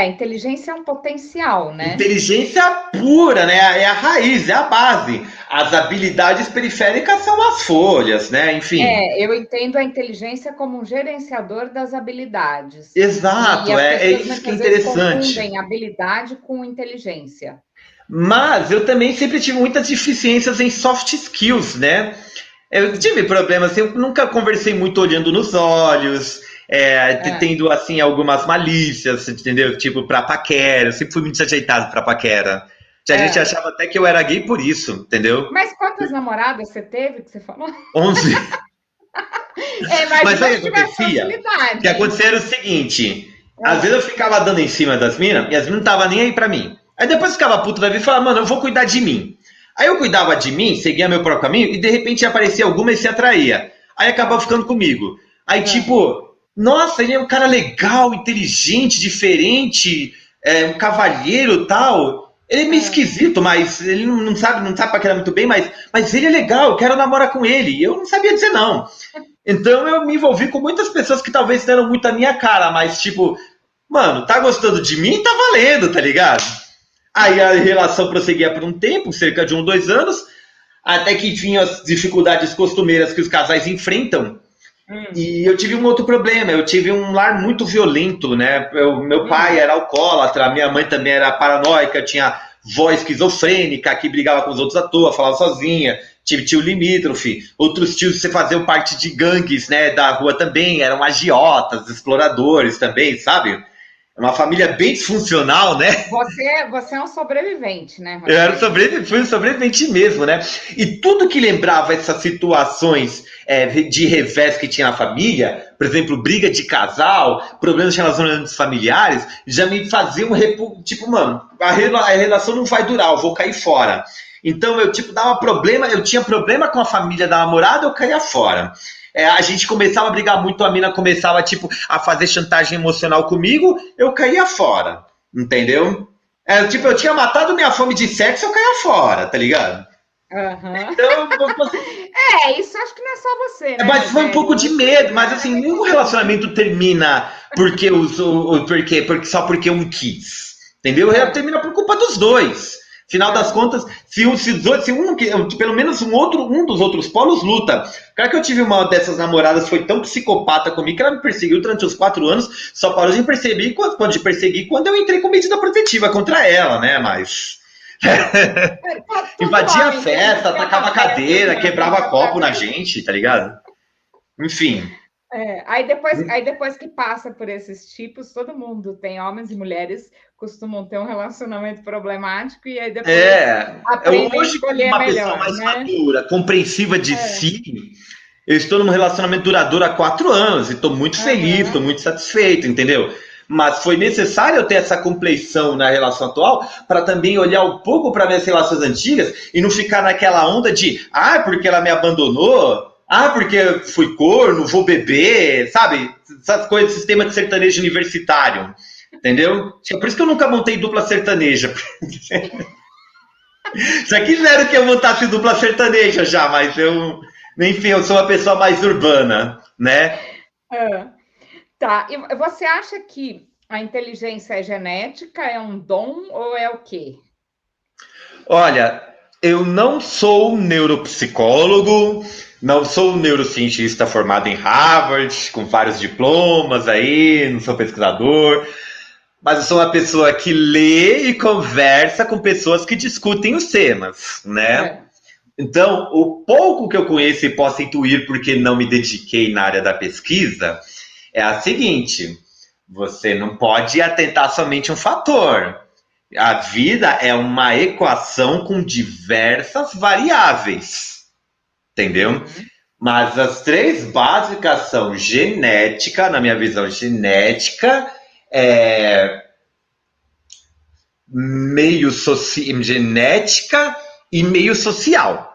Inteligência é um potencial, né? Inteligência pura, né? É a raiz, é a base. As habilidades periféricas são as folhas, né? Enfim. Eu entendo a inteligência como um gerenciador das habilidades. E Exato, as é pessoas isso que é muitas vezes interessante. confundem habilidade com inteligência. Mas eu também sempre tive muitas deficiências em soft skills, né? Eu tive problemas, assim, eu nunca conversei muito olhando nos olhos, tendo, assim, algumas malícias, entendeu? Tipo, pra paquera, eu sempre fui muito desajeitado pra paquera. A gente É. achava até que eu era gay por isso, entendeu? Mas quantas namoradas você teve que você falou? 11. Mas Imagina aí o se que tivesse acontecia? O que facilidade, hein? acontecia era o seguinte: às vezes É, eu ficava dando em cima das minas e as minas não estavam nem aí pra mim. Aí depois ficava puto da vida e falava, mano, eu vou cuidar de mim. Aí eu cuidava de mim, seguia meu próprio caminho e de repente aparecia alguma e se atraía. Aí acabava ficando comigo. Aí é, tipo, nossa, ele é um cara legal, inteligente, diferente, um cavalheiro tal. Ele é meio é. esquisito, mas ele não sabe paquerar muito bem, mas ele é legal, eu quero namorar com ele. E eu não sabia dizer não. Então eu me envolvi com muitas pessoas que talvez deram muito a minha cara, mas tipo, mano, tá gostando de mim? Tá valendo, tá ligado? Aí a relação prosseguia por um tempo, cerca de 2 anos, até que vinham as dificuldades costumeiras que os casais enfrentam. Hum, E eu tive um outro problema, eu tive um lar muito violento, né? Meu pai hum. era alcoólatra, minha mãe também era paranoica, tinha voz esquizofrênica, que brigava com os outros à toa, falava sozinha. Tive tio limítrofe, outros tios que faziam parte de gangues, né, da rua também, eram agiotas, exploradores também, sabe? É uma família bem disfuncional, né? Você é um sobrevivente, né, Eu era Rogério? fui um sobrevivente mesmo, né? E tudo que lembrava essas situações de revés que tinha na família, por exemplo, briga de casal, problemas de relacionamentos familiares, já me fazia tipo, mano, a relação não vai durar, eu vou cair fora. Então eu, tipo, dava problema, eu tinha problema com a família da namorada, eu caía fora. A gente começava a brigar muito, a mina começava, tipo, a fazer chantagem emocional comigo, eu caía fora, entendeu? Tipo, eu tinha matado minha fome de sexo, eu caía fora, tá ligado? Aham. Então, Isso acho que não é só você, né, mas foi um pouco Rogério? de Acho que medo, mas é assim, bem nenhum comum. relacionamento termina porque só porque um quis. Entendeu? Termina por culpa dos dois. Final das contas, pelo menos um dos outros polos luta. Cara, que eu tive uma dessas namoradas foi tão psicopata comigo que ela me perseguiu durante os 4 anos, só parou de perseguir quando eu entrei com medida protetiva contra ela, né? Mas. Invadia a festa, atacava a cadeira, quebrava copo na gente, tá ligado? Enfim. Aí depois que passa por esses tipos, todo mundo tem, homens e mulheres costumam ter um relacionamento problemático e aí depois aprendem a hoje, como escolher uma melhor, pessoa mais né? madura, compreensiva de si, eu estou num relacionamento duradouro há 4 anos e estou muito feliz, estou muito satisfeito, entendeu? Mas foi necessário eu ter essa compleição na relação atual para também olhar um pouco para minhas relações antigas e não ficar naquela onda de porque ela me abandonou, porque eu fui corno, vou beber, sabe? Essas coisas, sistema de sertanejo universitário, entendeu? Por isso que eu nunca montei dupla sertaneja. Já quiseram que eu montasse dupla sertaneja já, mas enfim, eu sou uma pessoa mais urbana, né? Tá, e você acha que a inteligência é genética, é um dom ou é o quê? Olha, eu não sou neuropsicólogo, não sou neurocientista formado em Harvard, com vários diplomas aí, não sou pesquisador, mas eu sou uma pessoa que lê e conversa com pessoas que discutem os temas, né? Então, o pouco que eu conheço e posso intuir porque não me dediquei na área da pesquisa é a seguinte: você não pode atentar somente um fator. A vida é uma equação com diversas variáveis, entendeu? Mas as 3 básicas são genética, na minha visão, genética, genética e meio social.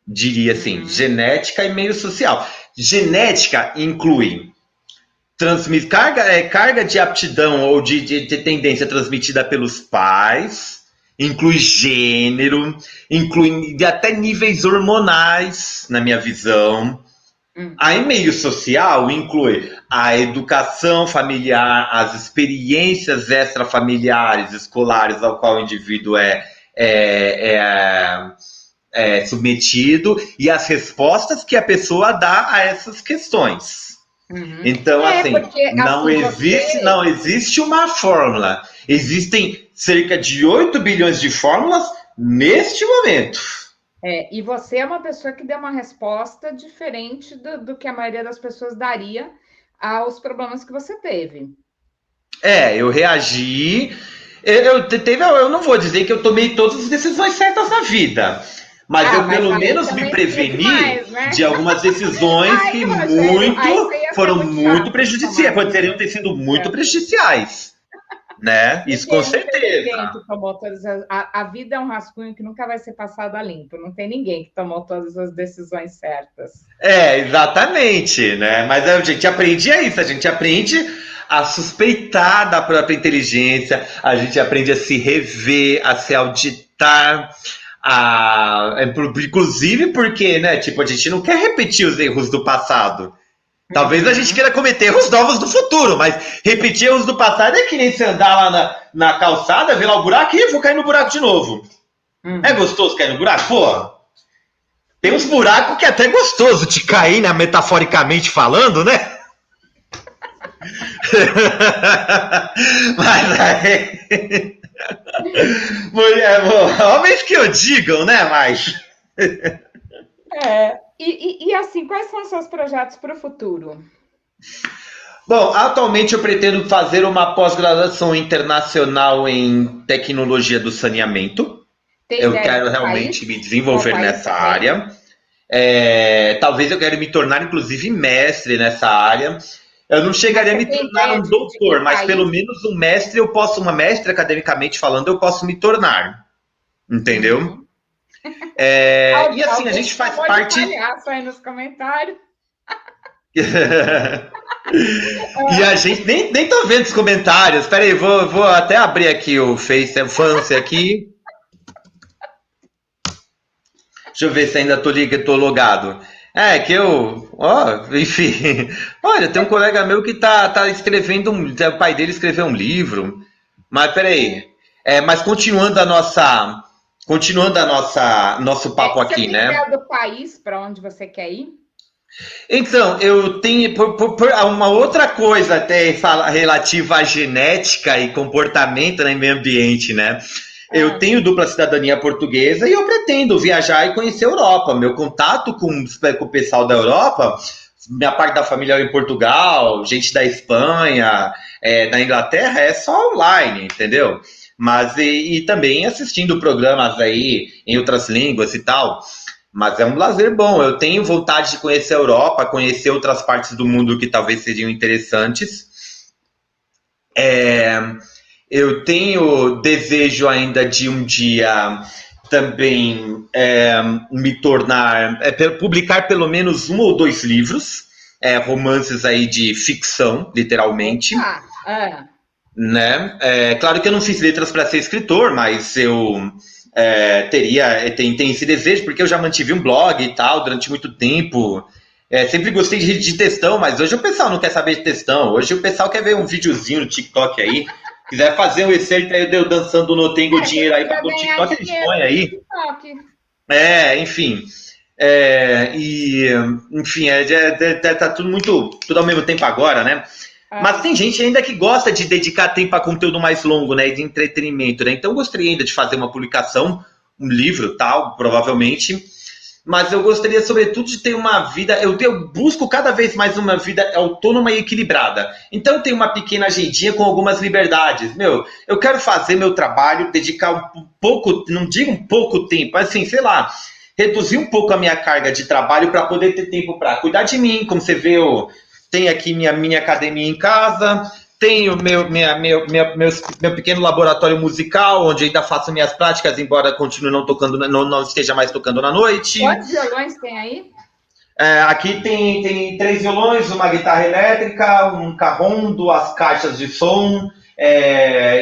Diria assim, genética e meio social. Genética inclui carga de aptidão ou de tendência transmitida pelos pais, inclui gênero, inclui até níveis hormonais, na minha visão. Aí, meio social inclui a educação familiar, as experiências extrafamiliares, escolares ao qual o indivíduo é submetido e as respostas que a pessoa dá a essas questões. Então, assim, porque, não existe uma fórmula. Existem cerca de 8 bilhões de fórmulas neste momento. E você é uma pessoa que deu uma resposta diferente do que a maioria das pessoas daria aos problemas que você teve. Eu reagi. Eu não vou dizer que eu tomei todas as decisões certas na vida, mas eu pelo menos me preveni de algumas decisões que foram muito prejudiciais, poderiam ter sido muito prejudiciais, né? Isso com certeza. Ninguém que tomou todas a vida é um rascunho que nunca vai ser passado a limpo. Não tem ninguém que tomou todas as decisões certas. Exatamente, né? Mas a gente aprende isso, a gente aprende a suspeitar da própria inteligência, a gente aprende a se rever, a se auditar, inclusive porque, né, tipo, a gente não quer repetir os erros do passado. Talvez a gente queira cometer erros novos no futuro, mas repetir erros do passado é que nem você andar lá na calçada, ver lá o buraco e vou cair no buraco de novo. É gostoso cair no buraco? Pô, tem uns buracos que é até gostoso de cair, né, metaforicamente falando, né? Mas aí... homens que o digam, né, mas... E assim, quais são os seus projetos para o futuro? Bom, atualmente eu pretendo fazer uma pós-graduação internacional em tecnologia do saneamento. Eu quero realmente me desenvolver nessa área. Talvez eu quero me tornar, inclusive, mestre nessa área. Eu não chegaria a me tornar um doutor, mas pelo menos um mestre uma mestre, academicamente falando, eu posso me tornar. Entendeu? E assim, a gente faz parte... aí nos comentários. E a gente nem tô vendo os comentários. Espera aí, vou até abrir aqui o Face aqui. Deixa eu ver se ainda tô logado. que eu, enfim, olha, tem um colega meu que tá escrevendo o pai dele escreveu um livro, mas peraí, mas nosso papo Você aqui, tem né? ideia do país para onde você quer ir? Então, eu tenho uma outra coisa até relativa à genética e comportamento, né, em meio ambiente, né? Eu Ah, tenho dupla cidadania portuguesa e eu pretendo viajar e conhecer a Europa. Meu contato com o pessoal da Europa, minha parte da família é em Portugal, gente da Espanha, da Inglaterra, é só online, entendeu? Mas e também assistindo programas aí em outras línguas e tal. Mas é um lazer bom. Eu tenho vontade de conhecer a Europa, conhecer outras partes do mundo que talvez seriam interessantes. É, eu tenho desejo ainda de um dia também me tornar, publicar pelo menos um ou dois livros, romances aí de ficção, literalmente, opa! Ah, né? Claro que eu não fiz letras para ser escritor, mas eu tem esse desejo, porque eu já mantive um blog e tal durante muito tempo. Sempre gostei de textão, mas hoje o pessoal não quer saber de textão. Hoje o pessoal quer ver um videozinho no TikTok aí. Quiser fazer um excerto aí eu dançando no Tengo quem Dinheiro aí para quiser o ganhar TikTok, eles dinheiro põem no aí. TikTok. Enfim. Enfim, tá tudo tudo ao mesmo tempo agora, né? Mas Ah, tem gente ainda que gosta de dedicar tempo a conteúdo mais longo, né, de entretenimento, né? Então eu gostaria ainda de fazer uma publicação, um livro, tal, provavelmente. Mas eu gostaria, sobretudo, de ter uma vida. Eu busco cada vez mais uma vida autônoma e equilibrada. Então eu tenho uma pequena agendinha com algumas liberdades. Eu quero fazer meu trabalho, dedicar um pouco, não digo um pouco tempo, mas assim, sei lá, reduzir um pouco a minha carga de trabalho para poder ter tempo para cuidar de mim. Como você vê, eu tenho aqui minha academia em casa, tenho meu pequeno laboratório musical, onde ainda faço minhas práticas, embora continue não tocando, não esteja mais tocando na noite. quantos violões tem aí? Aqui tem três violões, uma guitarra elétrica, um carrom, duas caixas de som.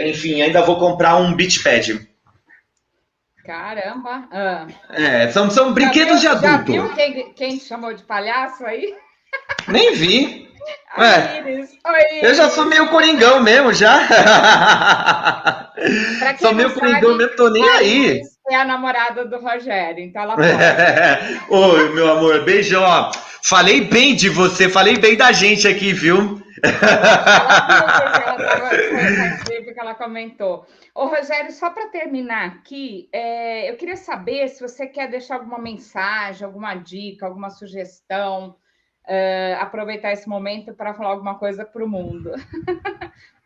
Enfim, ainda vou comprar um beach pad. Caramba! Ah. São brinquedos de Já adulto. viu quem te chamou de palhaço aí? Nem vi. A Iris. Oi, Eu já sou Iris. meio coringão mesmo, já. Para Sou quem não meio coringão sabe, mesmo, tô nem a aí. Iris é a namorada do Rogério, então ela pode. Oi, meu amor, beijão. Ó. Falei bem de você, falei bem da gente aqui, viu? Ela viu porque ela tava, faz tempo que ela comentou. Ô, Rogério, só para terminar aqui, eu queria saber se você quer deixar alguma mensagem, alguma dica, alguma sugestão, aproveitar esse momento para falar alguma coisa para o mundo,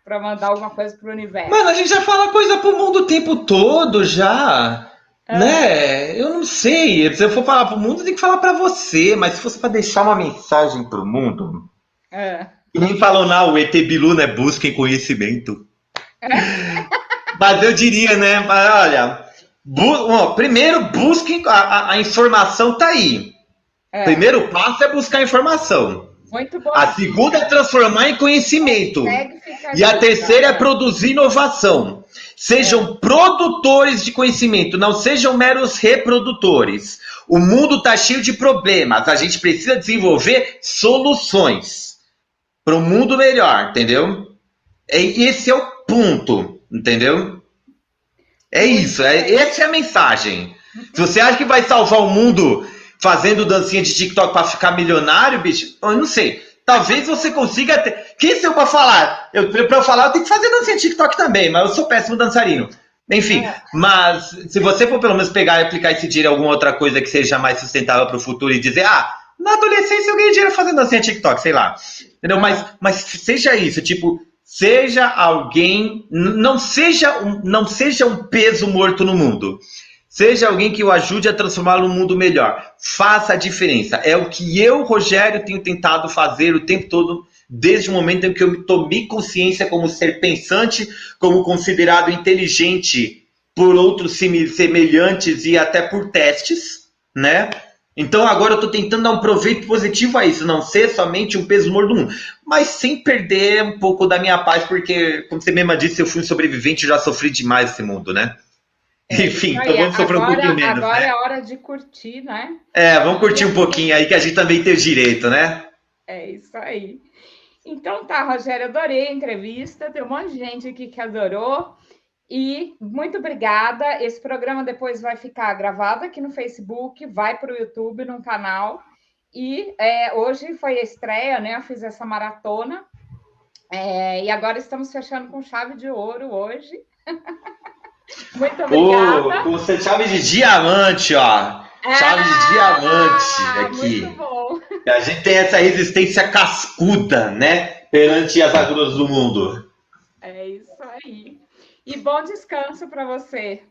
para mandar alguma coisa para o Mano, a universo. gente já fala coisa pro mundo o tempo todo, já. Ah, Né? Eu não sei. Se eu for falar pro mundo, eu tenho que falar pra você. Mas se fosse pra deixar uma mensagem pro mundo. ah. Que nem falou, não, o ET Bilu, né? Busquem conhecimento. Mas eu diria, né? Olha, primeiro busquem a informação tá aí. É, Primeiro passo é buscar informação. muito boa A segunda é dica. transformar em conhecimento. Segue, fica a E a dica. terceira é produzir inovação. É. Sejam produtores de conhecimento, não sejam meros reprodutores. O mundo está cheio de problemas. A gente precisa desenvolver soluções para um mundo melhor, entendeu? Esse é o ponto, entendeu? É Muito isso, bem. essa é a mensagem. Se você acha que vai salvar o mundo fazendo dancinha de TikTok para ficar milionário, bicho, eu não sei. Talvez você consiga ter. Quem sou eu para falar? Para eu falar, eu tenho que fazer dancinha de TikTok também, mas eu sou péssimo dançarino. Enfim, É, mas se você for pelo menos pegar e aplicar esse dinheiro em alguma outra coisa que seja mais sustentável para o futuro e dizer, na adolescência eu ganhei dinheiro fazendo dancinha de TikTok, sei lá. Entendeu? é. Mas seja isso, tipo, seja alguém, não seja um peso morto no mundo. Seja alguém que o ajude a transformar um mundo melhor. Faça a diferença. É o que eu, Rogério, tenho tentado fazer o tempo todo, desde o momento em que eu tomei consciência como ser pensante, como considerado inteligente por outros semelhantes e até por testes, né? Então agora eu estou tentando dar um proveito positivo a isso, não ser somente um peso morto do mundo, mas sem perder um pouco da minha paz, porque, como você mesma disse, eu fui um sobrevivente e já sofri demais nesse mundo, né? Enfim, Isso então aí. vamos sofrer um pouquinho menos, Agora é né? hora de curtir, né? Vamos curtir um pouquinho aí, que a gente também tem o direito, né? É isso aí. Então tá, Rogério, adorei a entrevista. Tem um monte de gente aqui que adorou. E muito obrigada. Esse programa depois vai ficar gravado aqui no Facebook, vai para o YouTube, no canal. E hoje foi a estreia, né? Eu fiz essa maratona. E agora estamos fechando com chave de ouro hoje. Muito obrigada. Com chave de diamante, ó. Chave de diamante Muito aqui. bom. A gente tem essa resistência cascuda, né? Perante as agruras do mundo. É isso aí. E bom descanso para você.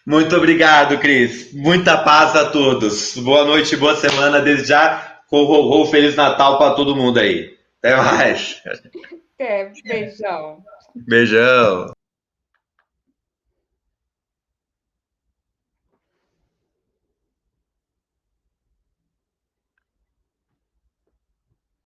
Muito obrigado, Cris. Muita paz a todos. Boa noite, boa semana. Desde já, Feliz Natal para todo mundo aí. Até mais. Beijão. Beijão.